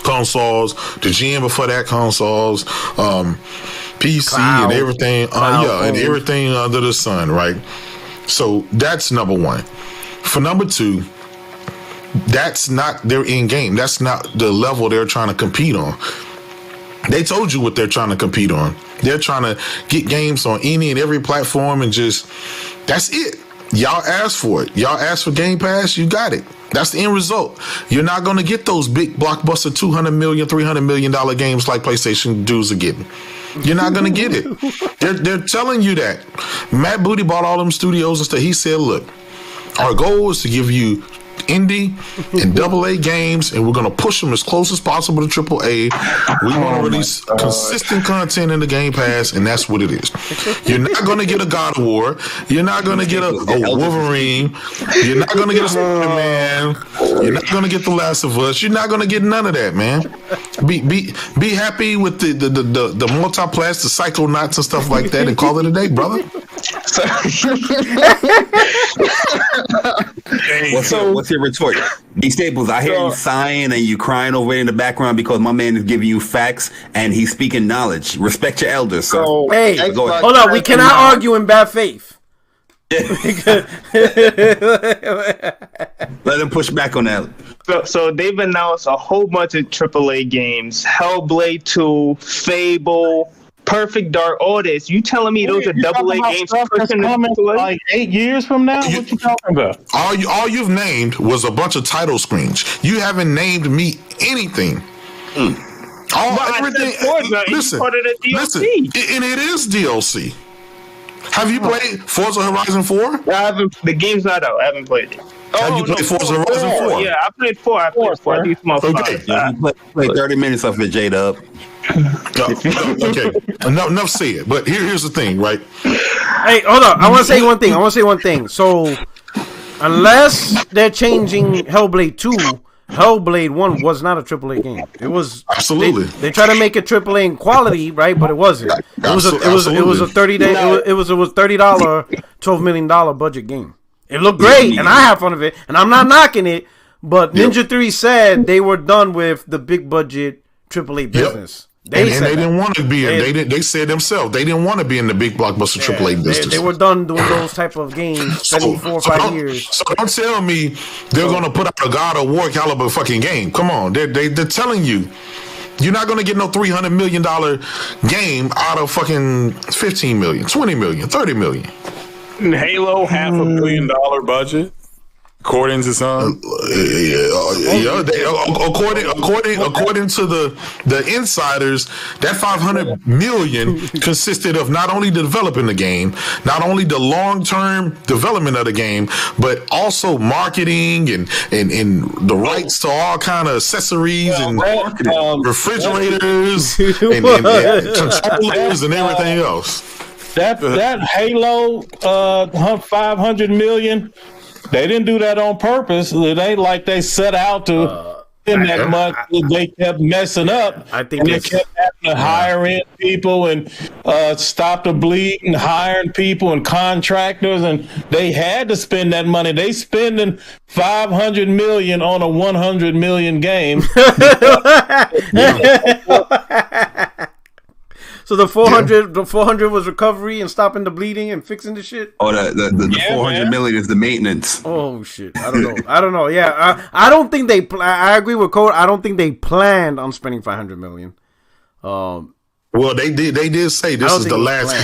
consoles, the gen before that consoles, PC and everything, and everything under the sun, right? So that's number one. For number two, that's not their end game. That's not the level they're trying to compete on. They told you what they're trying to compete on. They're trying to get games on any and every platform and just, that's it. Y'all asked for it. Y'all asked for Game Pass, you got it. That's the end result. You're not going to get those big blockbuster $200 million, $300 million games like PlayStation dudes are getting. You're not going to get it. They're telling you that. Matt Booty bought all them studios and stuff. He said, look, our goal is to give you indie and AA games, and we're going to push them as close as possible to AAA. We want to release consistent content in the Game Pass, and that's what it is. You're not going to get a God of War. You're not going to get a Wolverine. You're not going to get a Spiderman. You're not going to get The Last of Us. You're not going to get none of that, man. Be happy with the multiplats, the Psychonauts and stuff like that, and call it a day, brother. What's your retort? D Staples, I hear you sighing and you crying over in the background because my man is giving you facts and he's speaking knowledge. Respect your elders, sir. Hey, hold on. We cannot argue in bad faith. Let him push back on that. So they've announced a whole bunch of AAA games: Hellblade 2, Fable, Perfect Dark. All this. You telling me those are AA games pushing like 8 years from now? What you talking about? All you've named was a bunch of title screens. You haven't named me anything. Everything. Listen, and it is DLC. Have you played Forza Horizon 4? I haven't. The game's not out. I haven't played it. Have you played Forza Horizon 4? Yeah, I played 4. I think it's my 5. Yeah, play 30 minutes of it, J-Dub. Okay. Enough said. But here's the thing, right? Hey, hold on. I want to say one thing. So, unless they're changing Hellblade 2, Hellblade 1 was not a AAA game. It was absolutely. They tried to make it AAA in quality, right? But it wasn't. It was a $30 $12 million budget game. It looked great, and I had fun of it, and I'm not knocking it. But Ninja 3 said they were done with the big budget AAA business. They didn't want to be in. They said themselves they didn't want to be in the big blockbuster AAA business. They were done doing those type of games. 4 or 5 years. So don't tell me they're going to put out a God of War caliber fucking game. Come on, they're telling you. You're not going to get no $300 million game out of fucking 15 million, 20 million, 30 million. Halo, $500 million budget. According to some, according to the insiders, that 500 million consisted of not only developing the game, not only the long-term development of the game, but also marketing and the rights to all kind of accessories and refrigerators and controllers and everything else. That Halo 500 million. They didn't do that on purpose. It ain't like they set out to spend that much. They kept messing up. I think they kept having to hire in people and stop the bleed and hiring people and contractors, and they had to spend that money. They spending $500 million on a $100 million game. So the 400 was recovery and stopping the bleeding and fixing the shit. Oh, the 400 million is the maintenance. Oh shit, I don't know. Yeah, I don't think they. I agree with Code. I don't think they planned on spending 500 million. Well, they did say this is the last.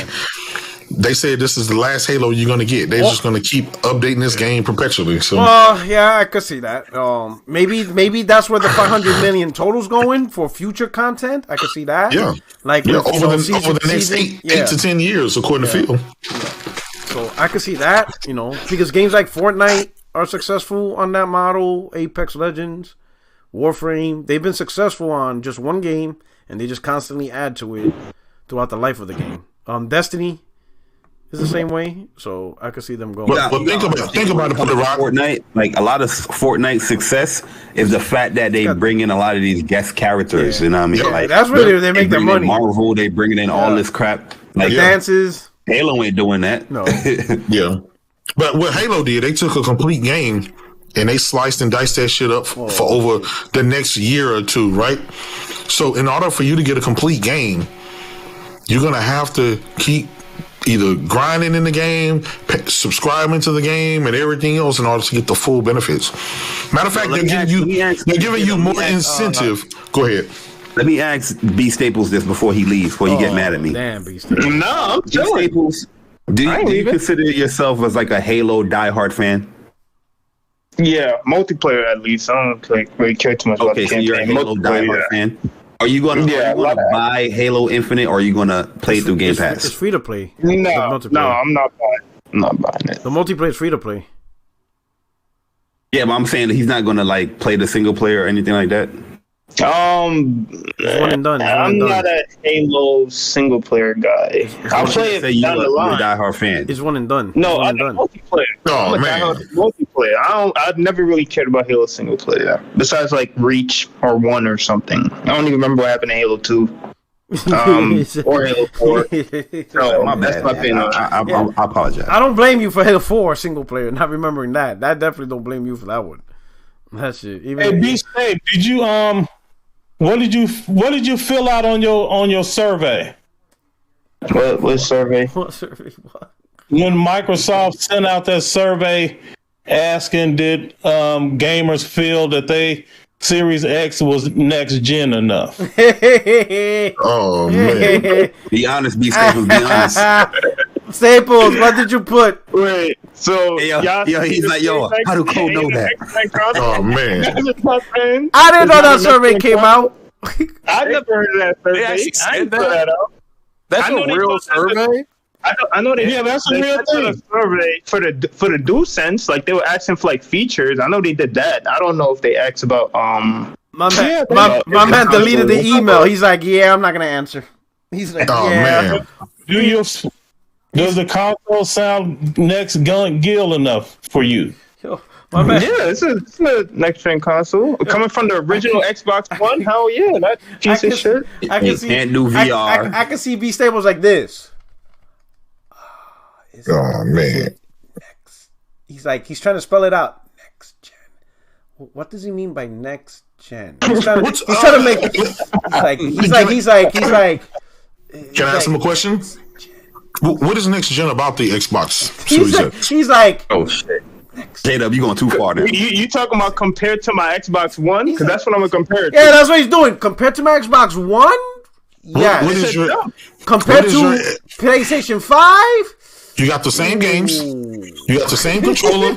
they said this is the last Halo you're going to get. They're just going to keep updating this game perpetually. So, yeah, I could see that. Maybe that's where the 500 million total's going for future content. I could see that. Yeah, like over the next 8 to 10 years, according to Phil. So I could see that, because games like Fortnite are successful on that model. Apex Legends, Warframe, they've been successful on just one game, and they just constantly add to it throughout the life of the game. Destiny is the same way, so I could see them going. But think about it, Fortnite. Like a lot of Fortnite success is the fact that they bring in a lot of these guest characters. You know what I mean? Like that's where they make their money. Marvel, they bringing in all this crap, like dances. Halo ain't doing that. No. Yeah, but what Halo did, they took a complete game and they sliced and diced that shit up for over the next year or two, right? So in order for you to get a complete game, you're gonna have to keep either grinding in the game, subscribing to the game, and everything else in order to get the full benefits. Matter of fact, they're giving you more incentive. Go ahead. Let me ask B Staples this before he leaves, before you get mad at me. Damn, B Staples. No, I'm B Staples, do you consider yourself as like a Halo diehard fan? Yeah, multiplayer at least. I don't really care too much about the campaign. So you're a Halo diehard fan. Are you going to buy Halo Infinite, or are you going to play through Game Pass? It's free to play. No, I'm not buying it. The multiplayer is free to play. Yeah, but I'm saying that he's not going to like play the single player or anything like that. It's one and done. I'm not a Halo single player guy. I'll play it down the line. You're a diehard fan. It's one and done. No, I'm multiplayer. Oh, I'm a diehard multiplayer. I've never really cared about Halo single player. Besides like Reach or 1 or something. I don't even remember what happened to Halo 2. Or Halo 4. So my bad. That's my opinion. I apologize. I don't blame you for Halo 4 single player, not remembering that. That definitely don't blame you for that one. That shit. Hey, B-State, did you what did you fill out on your survey? What survey? What survey? What? When Microsoft sent out that survey asking did gamers feel that they Series X was next gen enough? Oh man. Be honest, B Staples, be honest. Staples, what did you put? Wait, so he's like, how do Cole know that? Oh man. I didn't know that survey came out. I never heard of that survey. I didn't put that out. That's a real survey? I know they. Yeah, that's a real thing. A survey for the DualSense, like they were asking for like features. I know they did that. I don't know if they asked about My man deleted the email. He's like, yeah, I'm not gonna answer. He's like, man. Does the console sound next Gil enough for you? My man. Yeah, it's a next gen console coming from the original Xbox One. Hell yeah, that piece of shit. I can see. Can't do VR. I can see B Staples like this. Oh man. He's trying to spell it out. Next gen. What does he mean by next gen? He's trying to make. He's like. Can I ask him a question? What is next gen about the Xbox Series X? He's like, oh shit. J-Dub, you going too far there. You talking about compared to my Xbox One? Because that's what I'm going to compare it to. Yeah, that's what he's doing. Compared to my Xbox One? Yeah. Compared to PlayStation 5? You got the same games. You got the same controller.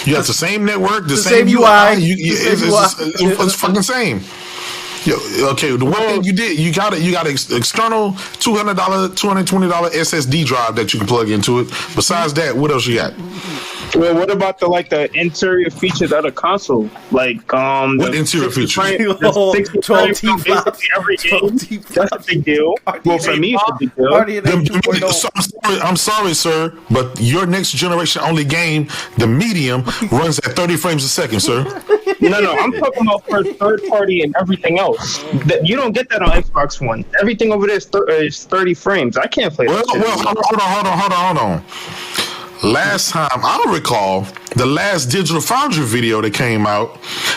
You got the same network, the same UI. It's fucking same. Okay, the one thing you did, you got an external $220 SSD drive that you can plug into it. Besides that, what else you got? Well, what about the interior features of the console? Like what interior features? Every game. That's a big deal. Well, for me, it's a big deal. I'm sorry, sir, but your next generation only game, the medium, runs at 30 frames a second, sir. No, I'm talking about for third party and everything else. You don't get that on Xbox One. Everything over there is 30 frames. I can't play that. Hold on. Last time I recall, the last Digital Foundry video that came out,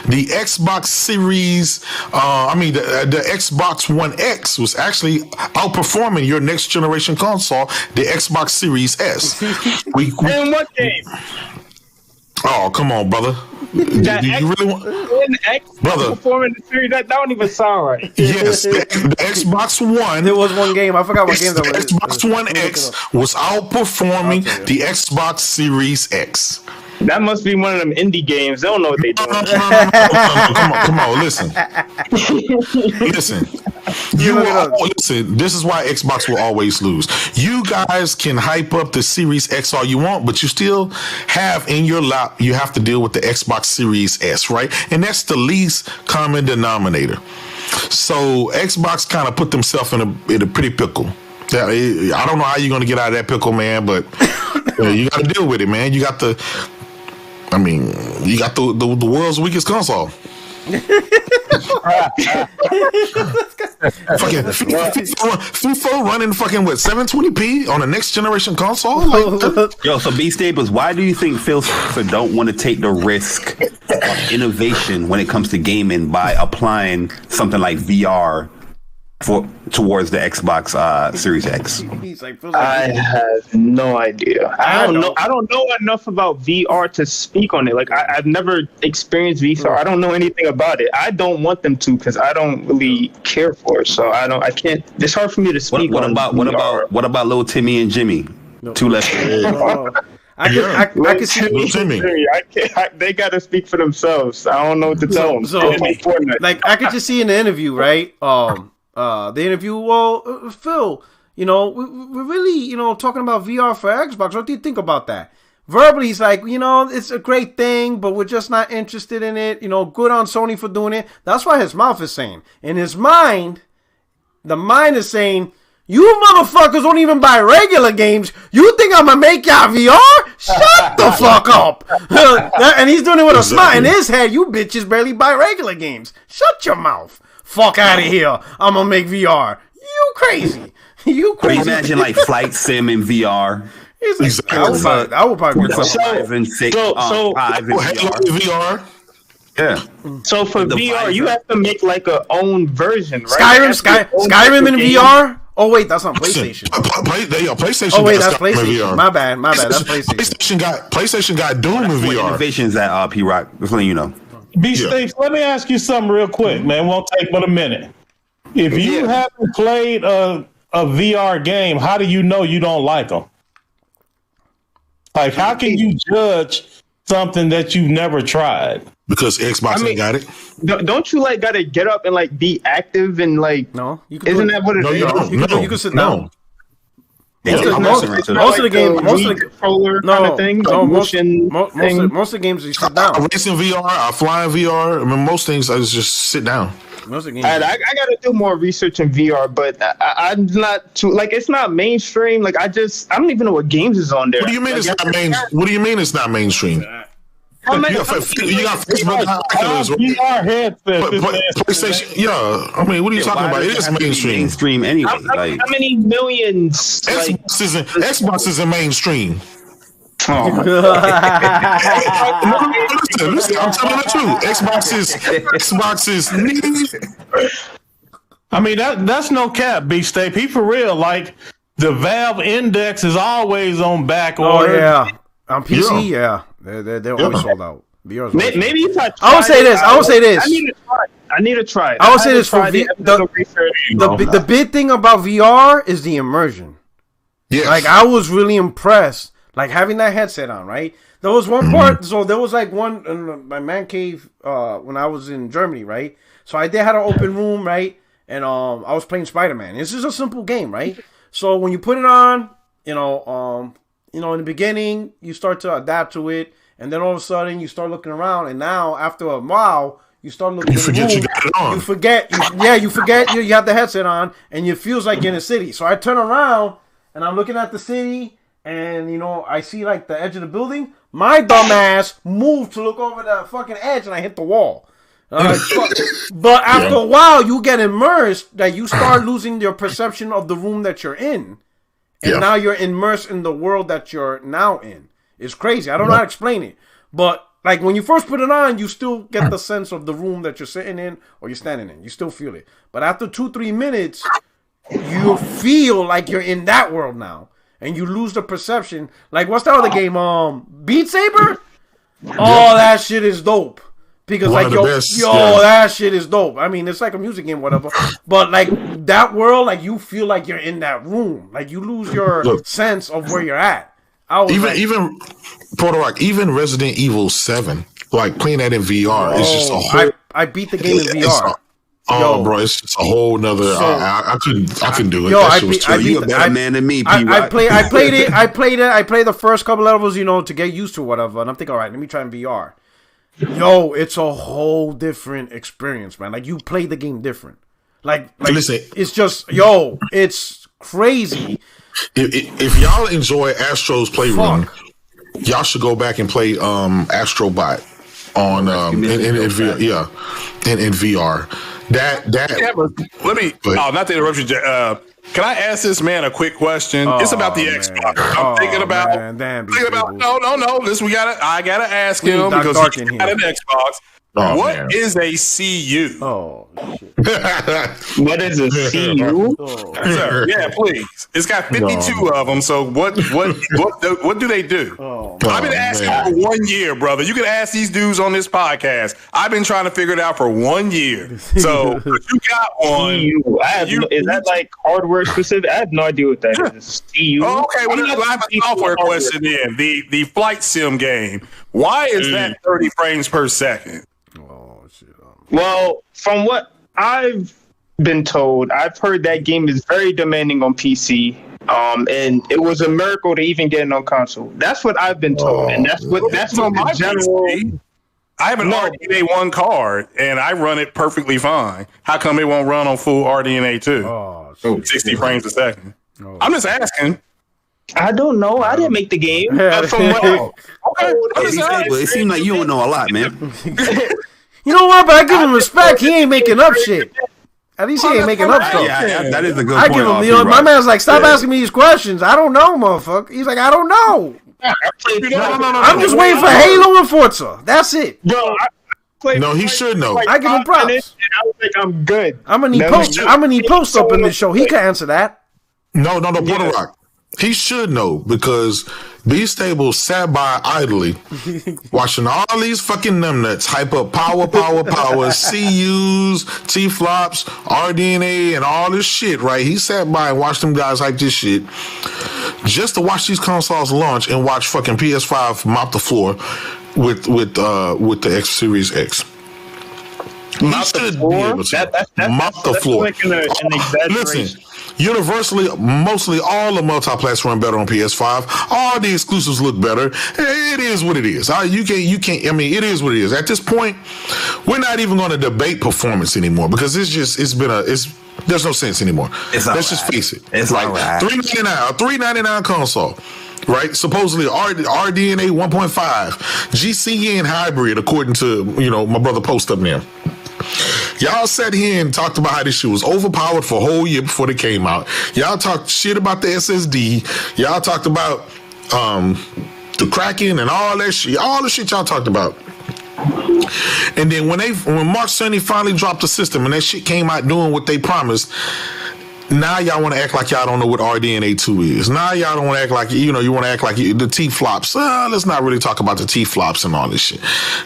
the Xbox Series, the Xbox One X was actually outperforming your next generation console, the Xbox Series S. In what game? Oh, come on, brother. That do you really want, brother? Performing the series that don't even sound right. Yes, the Xbox One. There was one game. I forgot what game that was. Xbox One X was outperforming the Xbox Series X. That must be one of them indie games. They don't know what they doing. Come on, listen. Listen, this is why Xbox will always lose. You guys can hype up the Series X all you want, but you still have in your lap, you have to deal with the Xbox Series S, right? And that's the least common denominator. So Xbox kind of put themselves in a pretty pickle. I don't know how you're going to get out of that pickle, man, but you got to deal with it, man. You got the world's weakest console. Fucking FIFA running fucking 720p on a next generation console. Yo, so B Staples, why do you think Phil Spencer don't want to take the risk of innovation when it comes to gaming by applying something like VR towards the Xbox Series X? I have no idea. I don't know enough about VR to speak on it. Like I've never experienced VR. I don't know anything about it. I don't want them to because I don't really care for it. So I can't. It's hard for me to speak. What about little Timmy and Jimmy? No. Two left. I can see Timmy. They gotta speak for themselves. I don't know what to tell them. So, like I could just see in the interview, right? The interview, Phil, we're really, talking about VR for Xbox. What do you think about that? Verbally, he's like, it's a great thing, but we're just not interested in it. Good on Sony for doing it. That's what his mouth is saying. In his mind, the mind is saying, you motherfuckers don't even buy regular games. You think I'm going to make y'all VR? Shut the fuck up. And he's doing it with a smile in his head. You bitches barely buy regular games. Shut your mouth. Fuck out of here. I'm going to make VR. You crazy. You crazy. Can you imagine like Flight Sim in VR? He's like, I would probably do something. So VR. Yeah. So for VR, you have to make like a own version, right? Skyrim in VR? Oh wait, that's on PlayStation. PlayStation. Oh wait, that's PlayStation. My bad. That's PlayStation. PlayStation got Doom in VR. Innovations at P Rock. Just letting you know. B-States, let me ask you something real quick, man. Won't take but a minute. If you haven't played a VR game, how do you know you don't like them? Like, how can you judge something that you've never tried? Because Xbox ain't got it. Don't you gotta get up and be active and No, you can isn't that what it is? You can sit down. Most of the games, controller kind of thing. Most of the games you sit down. I race in VR, I fly in VR. I mean, most things I just sit down. Most of the games. I gotta do more research in VR, but I'm not too it's not mainstream. I don't even know what games is on there. What do you mean it's not main? What do you mean it's not mainstream? You got Facebook, Oculus, VR headset. PlayStation. Yeah, I mean, what are you talking about? It is mainstream. Mainstream anyway. How many millions? Xbox isn't mainstream. Oh my listen, I'm telling the truth. Xbox is. I mean, that's no cap, B-State. He for real. Like the Valve Index is always on back order. Oh yeah, on PC, yeah. They're always sold out. Maybe if I would say this. I need to try it. I would say this for the big thing about VR is the immersion. Yeah. I was really impressed. Having that headset on, right? There was one part. So there was one in my man cave when I was in Germany, right? So I had an open room, right? And I was playing Spiderman. This is a simple game, right? So when you put it on, in the beginning, you start to adapt to it, and then all of a sudden, you start looking around, and now, after a while, you start looking you forget you got it on. You forget you have the headset on, and it feels like you're in a city. So I turn around, and I'm looking at the city, and, I see, the edge of the building. My dumb ass moved to look over the fucking edge, and I hit the wall. But after a while, you get immersed, that you start losing your perception of the room that you're in. And now you're immersed in the world that you're now in. It's crazy. I don't know how to explain it. But, when you first put it on, you still get the sense of the room that you're sitting in or you're standing in. You still feel it. But after 2-3 minutes, you feel like you're in that world now. And you lose the perception. What's the other game? Beat Saber? Oh, that shit is dope. Because One like best, that shit is dope. I mean, it's like a music game, whatever. But like that world, like you feel like you're in that room. Like you lose your sense of where you're at. Even Proto Rock, even Resident Evil 7, like playing that in VR is just a whole. I beat the game in VR. Bro, it's just a whole nother. I couldn't do it. Yo, you a better man than me. I played it. I played the first couple levels, to get used to whatever. And I'm thinking, all right, let me try in VR. Yo, it's a whole different experience, man. Like you play the game different. Like listen, it's just it's crazy. If y'all enjoy Astro's Playroom, y'all should go back and play Astrobot on in VR. Yeah, in VR. Let me. Not to interrupt you. Can I ask this man a quick question? It's about the Xbox. I'm thinking about. No. Listen, I gotta ask him because he's got an Xbox. What is a CU? Oh, shit. What is a CU? Sir, yeah, please. It's got 52 of them. So what do they do? I've been asking for 1 year, brother. You can ask these dudes on this podcast. I've been trying to figure it out for 1 year. So you got one. Is that like hardware specific? I have no idea what that is. CU. Okay, well, I have a software question then. The flight sim game. Why is that 30 frames per second? Well, from what I've been told, I've heard that game is very demanding on PC. And it was a miracle to even get it on console. That's what I've been told, and that's what my general. PC. I have an RDNA 1 card, and I run it perfectly fine. How come it won't run on full RDNA 2? 60 frames a second. I'm just asking. I don't know. I didn't make the game. It seems like you don't know a lot, man. You know what? But I give him respect. He ain't making up shit. At least he ain't making up stuff. Yeah, that is a good I point. give him. My man's like, stop asking me these questions. I don't know, motherfucker. He's like, I don't know. I'm just waiting for Halo and Forza. That's it. No, he should know. I give him props. And I was like, I'm good. I'm gonna need post up in this show. He can answer that. No, Porter Rock. He should know because B-Stable sat by idly watching all these fucking numbnuts hype up power, CUs, T-flops, RDNA, and all this shit, right? He sat by and watched them guys hype this shit just to watch these consoles launch and watch fucking PS5 mop the floor with the X Series X. Mop the floor? Like an exaggeration. Listen. Universally, mostly all the multiplats run better on PS5. All the exclusives look better. It is what it is. You can't. I mean, it is what it is. At this point, we're not even going to debate performance anymore because there's no sense anymore. Let's just face it. It's like $399 console. Right, supposedly RDNA 1.5, GCN hybrid, according to my brother Post up there. Y'all sat here and talked about how this shit was overpowered for a whole year before they came out. Y'all talked shit about the SSD. Y'all talked about the Kraken and all that shit. All the shit y'all talked about. And then when Mark Cerny finally dropped the system and that shit came out doing what they promised, now y'all want to act like y'all don't know what RDNA 2 is. Now y'all don't want to act like, you want to act like the T-flops. Let's not really talk about the T-flops and all this shit.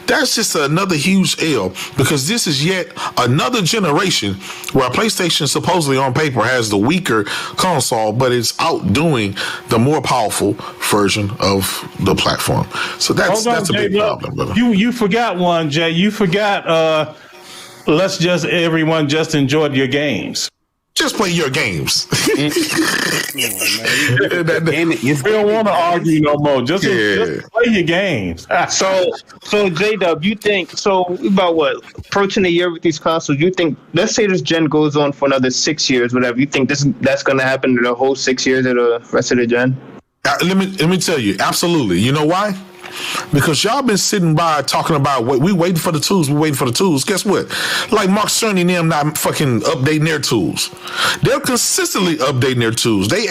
That's just another huge L because this is yet another generation where PlayStation supposedly on paper has the weaker console, but it's outdoing the more powerful version of the platform. So that's a big problem, brother. You forgot one, Jay. You forgot everyone just enjoyed your games. Just play your games. We don't want to argue no more. Just play your games. So J-Dub, you think about what approaching a year with these consoles? You think, let's say this gen goes on for another 6 years, whatever. You think that's going to happen in the whole 6 years of the rest of the gen? Let me tell you, absolutely. You know why? Because y'all been sitting by talking about we waiting for the tools. Guess what? Like Mark Cerny and them not fucking updating their tools. They're consistently updating their tools. They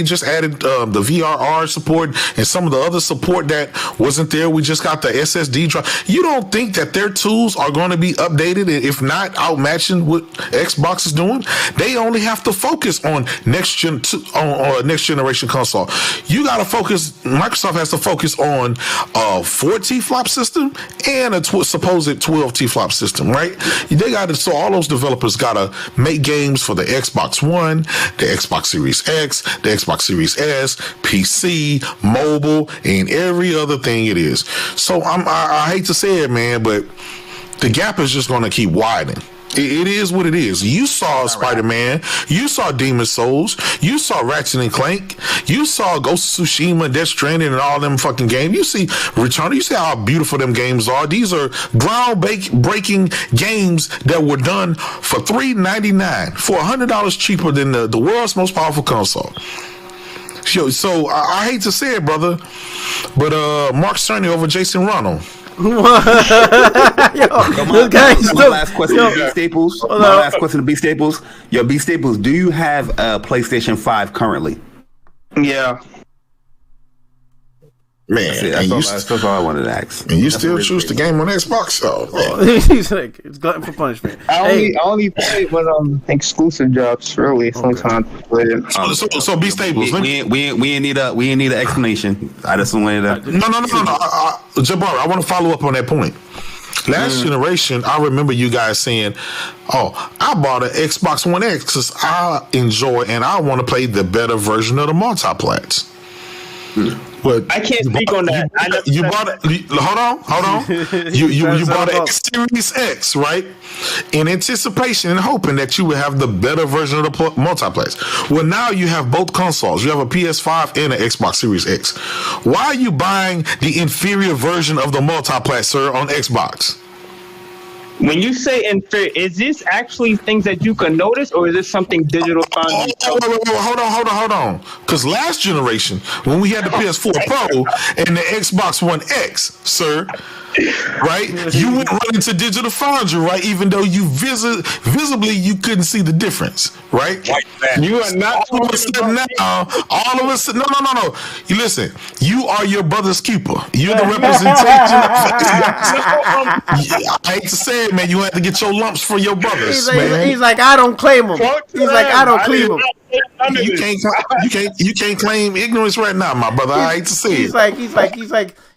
just added the VRR support and some of the other support that wasn't there. We just got the SSD drive. You don't think that their tools are going to be updated, and if not, outmatching what Xbox is doing? They only have to focus on next generation console. You got to focus. Microsoft has to focus on a 4 T-flop system and a supposed 12 T-flop system, right? They got to, so all those developers got to make games for the Xbox One, the Xbox Series X, the Xbox Series S, PC, mobile, and every other thing it is. So I hate to say it, man, but the gap is just going to keep widening. It is what it is. You saw Spider-Man. You saw Demon's Souls. You saw Ratchet and Clank. You saw Ghost of Tsushima, Death Stranding, and all them fucking games. You see Returnal. You see how beautiful them games are. These are groundbreaking games that were done for $3.99, for $100 cheaper than the world's most powerful console. So I hate to say it, brother, but Mark Cerny over Jason Ronald. My last question to B Staples. My last question to B Staples. Yo, B Staples, do you have a PlayStation 5 currently? Yeah. Man, that's all I wanted to ask. And you still choose the game on Xbox? So he's like, it's glutton for punishment. I only play when exclusive drops. Really, sometimes play it. So be stable. We ain't need an explanation. I just wanted to. No. Jabbar, I want to follow up on that point. Last generation, I remember you guys saying, "Oh, I bought an Xbox One X because I enjoy and I want to play the better version of the multiplats." But I can't speak on that. You bought it. Hold on. You bought an X Series X, right? In anticipation and hoping that you would have the better version of the multiplats. Well, now you have both consoles. You have a PS5 and an Xbox Series X. Why are you buying the inferior version of the multiplat, sir, on Xbox? When you say inferior, is this actually things that you can notice, or is this something digital? Hold on. Because last generation, when we had the PS4 Pro and the Xbox One X, sir, right, you went running to Digital Foundry, right, even though you visibly you couldn't see the difference, right? You are not all of a sudden now. All of a sudden, no. You listen. You are your brother's keeper. You're the representation. I hate to say it, man. You have to get your lumps for your brothers. He's like, I don't claim him. He's like, I don't claim him. You can't claim ignorance right now, my brother. I hate to say it.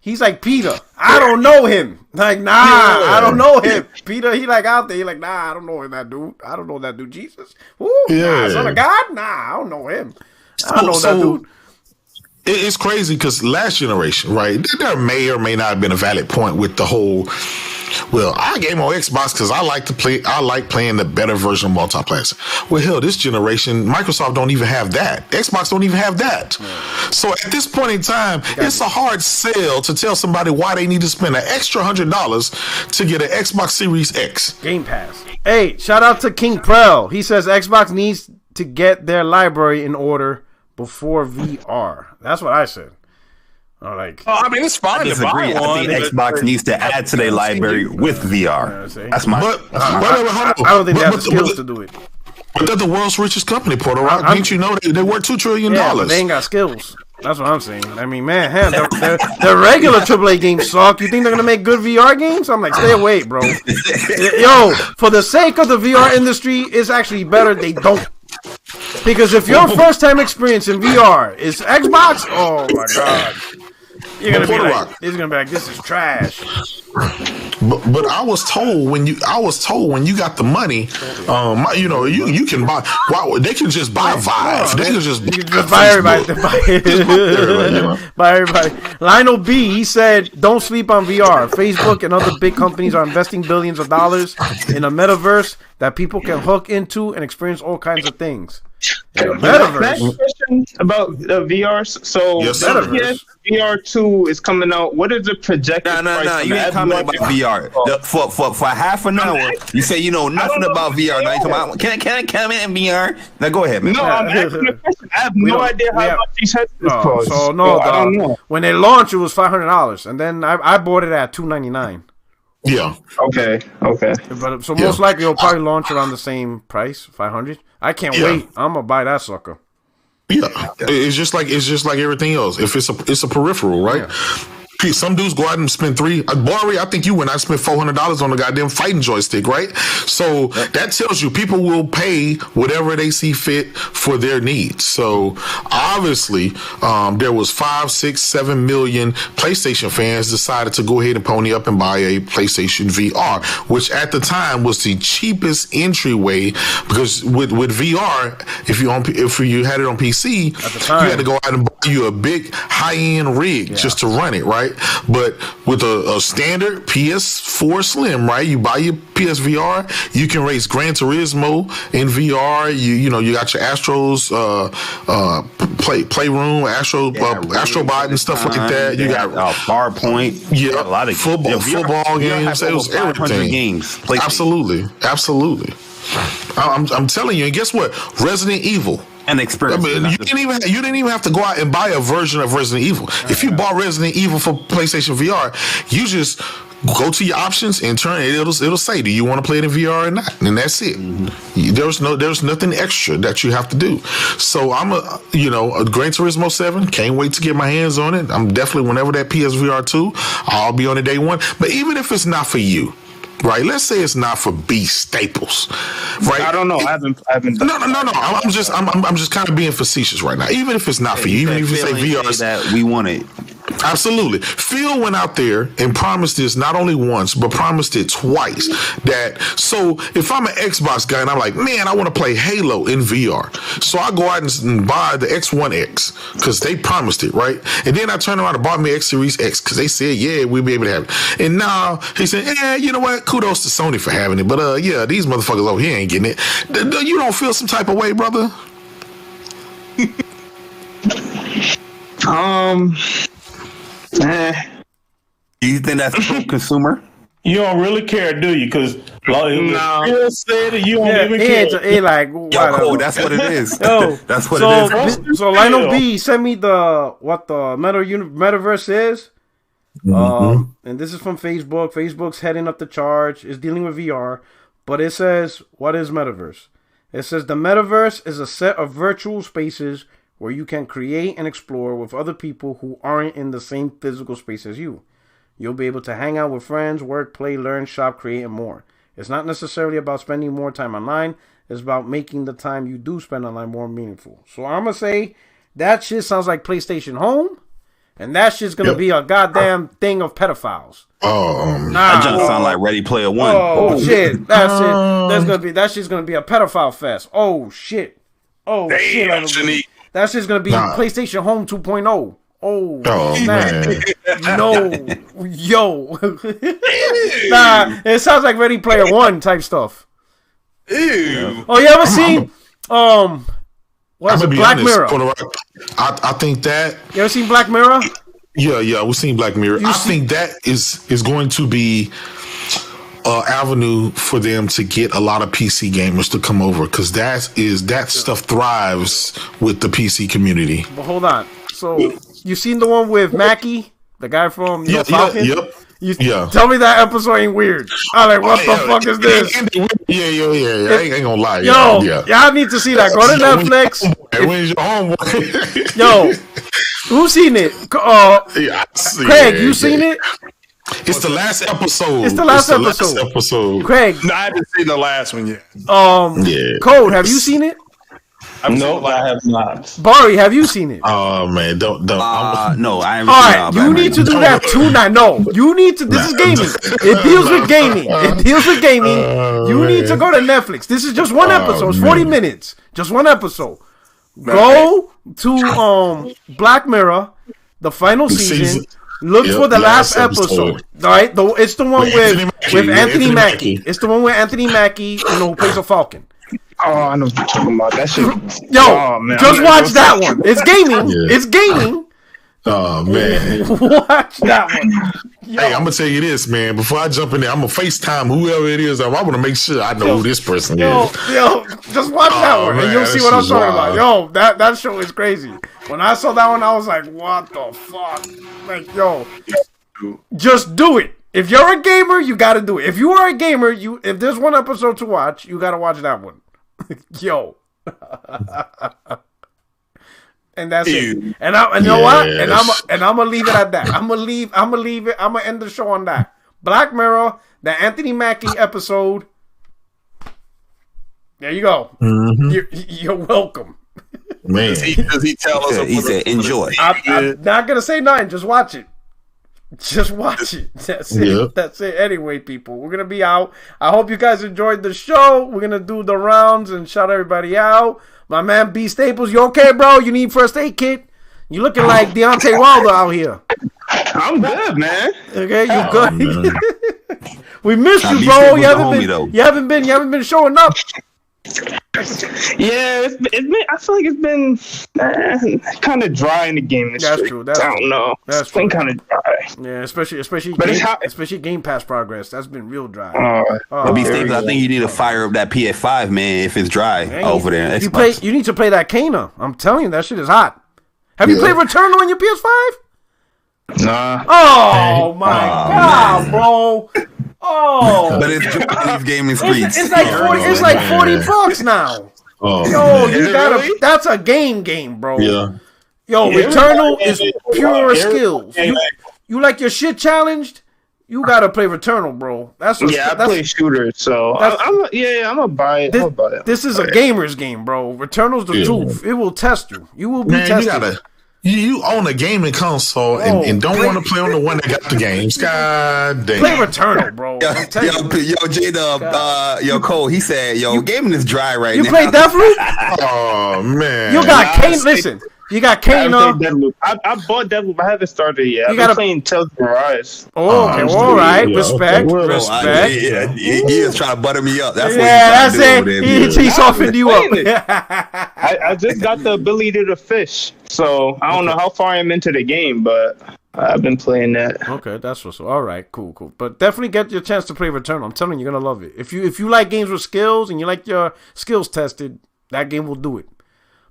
He's like Peter. I don't know him. Like, nah, I don't know him. Peter, he like out there. He like, nah, I don't know him, that dude. I don't know that dude. Jesus. Nah, son of God. Nah, I don't know him. I don't know that dude. It's crazy because last generation, right? There may or may not have been a valid point with the whole. Well, I game on Xbox because I like playing the better version of multiplayer. Well, hell, this generation, Microsoft don't even have that. Xbox don't even have that. Yeah. So at this point in time, it's a hard sell to tell somebody why they need to spend an extra $100 to get an Xbox Series X. Gamepass. Hey, shout out to King Prel. He says Xbox needs to get their library in order before VR. That's what I said. I mean, it's fine to buy one. I think Xbox needs to add to their library with VR. That's my. I don't think they have the skills to do it. But they're the world's richest company, Porter Rock. Didn't you know they worth $2 trillion? They ain't got skills. That's what I'm saying. I mean, man, the regular AAA games suck. You think they're gonna make good VR games? I'm like, stay away, bro. Yo, for the sake of the VR industry, it's actually better they don't. Because if your first time experience in VR is Xbox, oh my god. You're gonna be like, he's gonna be like, this is trash. But I was told when you got the money, you can buy. They can just buy Vive. They can just buy everybody. Buy everybody. Lionel B. He said, "Don't sleep on VR. Facebook and other big companies are investing billions of dollars in a metaverse that people can hook into and experience all kinds of things." Last question about VR. So VR 2 is coming out. What is the projected price? No. You ain't talking about VR. For half an hour, you say you know nothing about VR. Now you talking about can I come in VR? Now go ahead, man. No, I'm asking the question. I have no idea how much these headsets cost. So no, I don't know. When they launched, it was $500, and then I bought it at $299. Yeah. Okay. But so most likely it'll probably launch around the same price, $500. I can't wait. I'm gonna buy that sucker. Yeah, it's just like everything else. If it's a peripheral, right? Some dudes go out and spend Bari, I think you went out and spent $400 on a goddamn fighting joystick, right? So that tells you people will pay whatever they see fit for their needs. So obviously, there was 5, 6, 7 million PlayStation fans decided to go ahead and pony up and buy a PlayStation VR, which at the time was the cheapest entryway, because with VR, if you had it on PC, you had to go out and buy you a big high-end rig just to run it, right? But with a standard PS4 Slim, right? You buy your PSVR, you can race Gran Turismo in VR. You got your Astros playroom, Astrobot and stuff like that. You got Farpoint, a lot of football games. It was everything. Games. Absolutely. I'm telling you. And guess what? Resident Evil. An experience. I mean, you didn't even have to go out and buy a version of Resident Evil. If you bought Resident Evil for PlayStation VR, you just go to your options and turn it. It'll say, do you want to play it in VR or not? And that's it. There's nothing extra that you have to do. So I'm a Gran Turismo 7. Can't wait to get my hands on it. I'm definitely, whenever that PSVR 2, I'll be on it day one. But even if it's not for you, right? Let's say it's not for B Staples, right? I don't know. I haven't. No. I'm just kind of being facetious right now. Even if it's not for you, even if you say VR, that we want it. Absolutely. Phil went out there and promised this not only once, but promised it twice. So if I'm an Xbox guy and I'm like, man, I want to play Halo in VR. So I go out and buy the X1X because they promised it, right? And then I turn around and bought me X Series X because they said, yeah, we'll be able to have it. And now he said, yeah, you know what? Kudos to Sony for having it. But these motherfuckers over here ain't getting it. You don't feel some type of way, brother? Do you think that's pro-consumer? You don't really care, do you? Because Phil said it, you don't even care. Cole, that's what it is. That's what it is. So Lionel B sent me what the Metaverse is. And this is from Facebook. Facebook's heading up the charge. It's dealing with VR. But it says, what is Metaverse? It says the Metaverse is a set of virtual spaces where you can create and explore with other people who aren't in the same physical space as you. You'll be able to hang out with friends, work, play, learn, shop, create, and more. It's not necessarily about spending more time online. It's about making the time you do spend online more meaningful. So I'm going to say that shit sounds like PlayStation Home, and that shit's going to be a goddamn thing of pedophiles. That just sound like Ready Player One. Oh, shit. That's it. That shit's going to be a pedophile fest. Oh, shit. Oh, shit. That's just going to be PlayStation Home 2.0. Oh man. No. Yo. It sounds like Ready Player One type stuff. Ew. Oh, you ever seen what's it, Black Mirror? I think that. You ever seen Black Mirror? Yeah, we've seen Black Mirror. I think that is going to be avenue for them to get a lot of PC gamers to come over, because that stuff thrives with the PC community. But hold on. So you seen the one with Mackie, the guy from Falcon? Yep. Tell me that episode ain't weird. I'm like, what the fuck is this? Yeah. I ain't gonna lie. Y'all need to see that. Go to Netflix. When's your homeboy? Yo, who's seen it? Craig, you seen it? It's the last episode. It's the last episode. Craig, no, I haven't seen the last one yet. Code, have you seen it? No, I have not. Bari, have you seen it? Oh man, don't. No, I haven't. All right, you need to do that tonight. No, you need to. This is gaming. It deals with gaming. You need to go to Netflix. This is just one episode. It's 40 minutes. Just one episode. Go to Black Mirror, the final season. Look for the last episode. All right, it's the one with Anthony Mackie. It's the one with Anthony Mackie, who plays a Falcon. Oh, I know what you're talking about. That shit. Just watch that one. It's gaming. It's gaming. Oh man, watch that one. Hey, I'm gonna tell you this, man. Before I jump in there, I'm gonna FaceTime whoever it is. I want to make sure I know who this person is. Yo, just watch that one, man, and you'll see what I'm talking about. Yo, that show is crazy. When I saw that one, I was like, what the fuck? Like, yo, just do it. If you're a gamer, you gotta do it. If you are a gamer, if there's one episode to watch, you gotta watch that one. Yo. And that's it. And you know what? And I'm gonna leave it at that. I'm gonna leave it. I'm gonna end the show on that. Black Mirror, the Anthony Mackie episode. There you go. Mm-hmm. You're welcome. Man, does he tell us? He said, "Enjoy." I'm not gonna say nothing. Just watch it. Just watch it. That's it. Yeah. That's it. Anyway, people, we're gonna be out. I hope you guys enjoyed the show. We're gonna do the rounds and shout everybody out. My man B Staples, you okay, bro? You need first aid kit? You looking like Deontay Wilder out here. I'm good, man. Okay, you good? We missed you, bro. You haven't been showing up. Yeah, it's been. I feel like it's been kind of dry in the game. That's true. I don't know. It's been kind of dry. Yeah, especially Gamepass progress. That's been real dry. I think you need to fire up that PS5, man. If it's dry over there, you need to play that Kana. I'm telling you, that shit is hot. Have you played Returnal on your PS5? Nah. Oh my god, bro. Oh, but it's Japanese gaming streets. It's like $40 now. Oh, yo, you gotta. Really? That's a game, bro. Yeah. Yo, Returnal is pure skills. You like your shit challenged? You gotta play Returnal, bro. I play shooters, so I'm gonna buy it. This is a gamer's game, bro. Returnal's the truth. It will test you. You will be tested. You own a gaming console and don't want to play on the one that got the games. God damn. Play Returnal, bro. Yo, J-Dub, Cole, he said, gaming is dry right now. You play Deathloop? Oh, man. You got Kane. Listen. You got Kane. I bought Deathloop. I haven't started yet. I've been playing Tales of Arise. Oh, okay. All right. Respect. He is trying to butter me up. That's He softened you up. I just got the ability to fish. So I don't know how far I'm into the game, but I've been playing that. Okay, that's what's all right. Cool. But definitely get your chance to play Returnal. I'm telling you, you're gonna love it. If you like games with skills and you like your skills tested, that game will do it.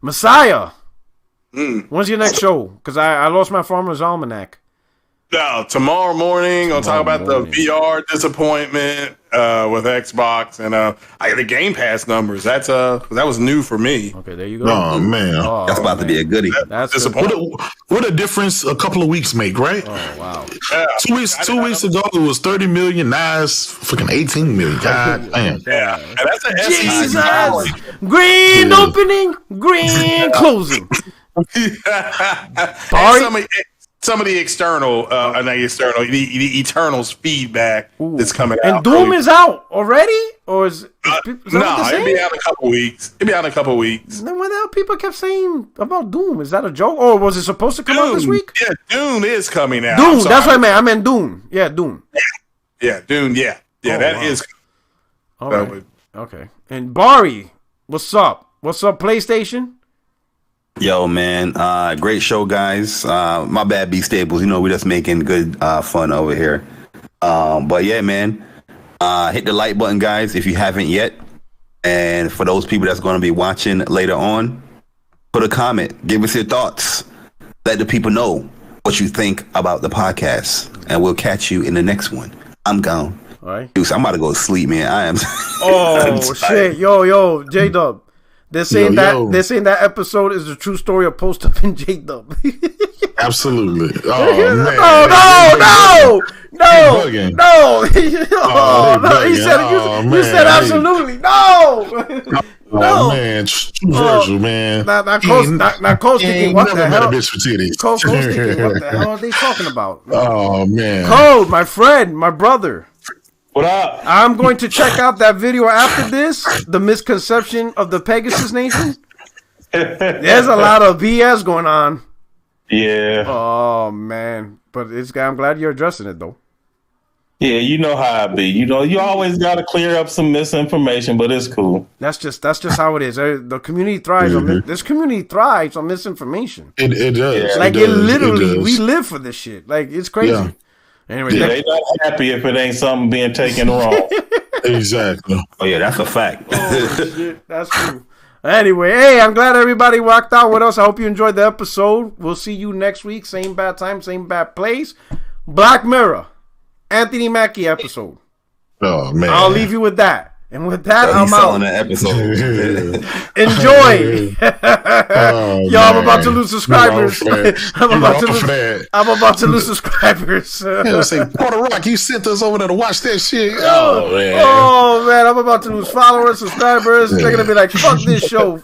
Messiah. When's your next show? Because I lost my Farmer's Almanac. No, tomorrow morning I'll talk about the VR disappointment with Xbox and the Game Pass numbers. That was new for me. Okay, there you go. Oh man, that's about to be a goodie. That's disappointing. What a difference a couple of weeks make, right? Oh wow. 2 weeks ago it was 30 million. Now it's freaking 18 million. God damn. Yeah, and that's an Jesus. Green opening, green closing. Some of the external, the Eternals feedback that's coming out. And Doom is out already? Or is it'll be out in a couple weeks. Then what the hell people kept saying about Doom? Is that a joke? Or was it supposed to come out this week? Yeah, Doom is coming out. Doom, that's what I meant. I meant Doom. Yeah, Doom. Yeah, Doom, yeah. Yeah, that is. All right. Okay. And Bari, what's up? What's up, PlayStation? Yo, man, great show, guys. My bad, B Staples. We just making good fun over here. But yeah, man, hit the like button, guys, if you haven't yet. And for those people that's going to be watching later on, put a comment. Give us your thoughts. Let the people know what you think about the podcast. And we'll catch you in the next one. I'm gone. All right. Dude, I'm about to go to sleep, man. I am. Oh, shit. Yo, J-Dub. They're saying that episode is the true story of Post Up and J-Dub. Absolutely. Oh, man. No. He said, you said absolutely. No. Oh, man. Virgil, man. Now, Coach thinking, what the hell? Coach thinking, what the hell are they talking about? Oh, man. Code, my friend, my brother. What up? I'm going to check out that video after this, the misconception of the Pegasus Nation. There's a lot of BS going on. Yeah. Oh, man. But I'm glad you're addressing it, though. Yeah, you know how I be. You always got to clear up some misinformation, but it's cool. That's just how it is. The community thrives this community thrives on misinformation. It does. Like, it literally, we live for this shit. Like, it's crazy. Yeah. Anyway, they not happy if it ain't something being taken wrong. Exactly. Oh yeah, that's a fact. Oh, shit. That's true. Anyway, hey, I'm glad everybody rocked out with us. I hope you enjoyed the episode. We'll see you next week. Same bad time, same bad place. Black Mirror, Anthony Mackie episode. Oh man, I'll leave you with that. And with that, I'm out. That episode. Enjoy. Yo, I'm about to lose subscribers. I'm about to lose subscribers. He'll say, Puerto Rock, you sent us over there to watch that shit. Oh man, I'm about to lose followers, subscribers. They're gonna be like, fuck this show.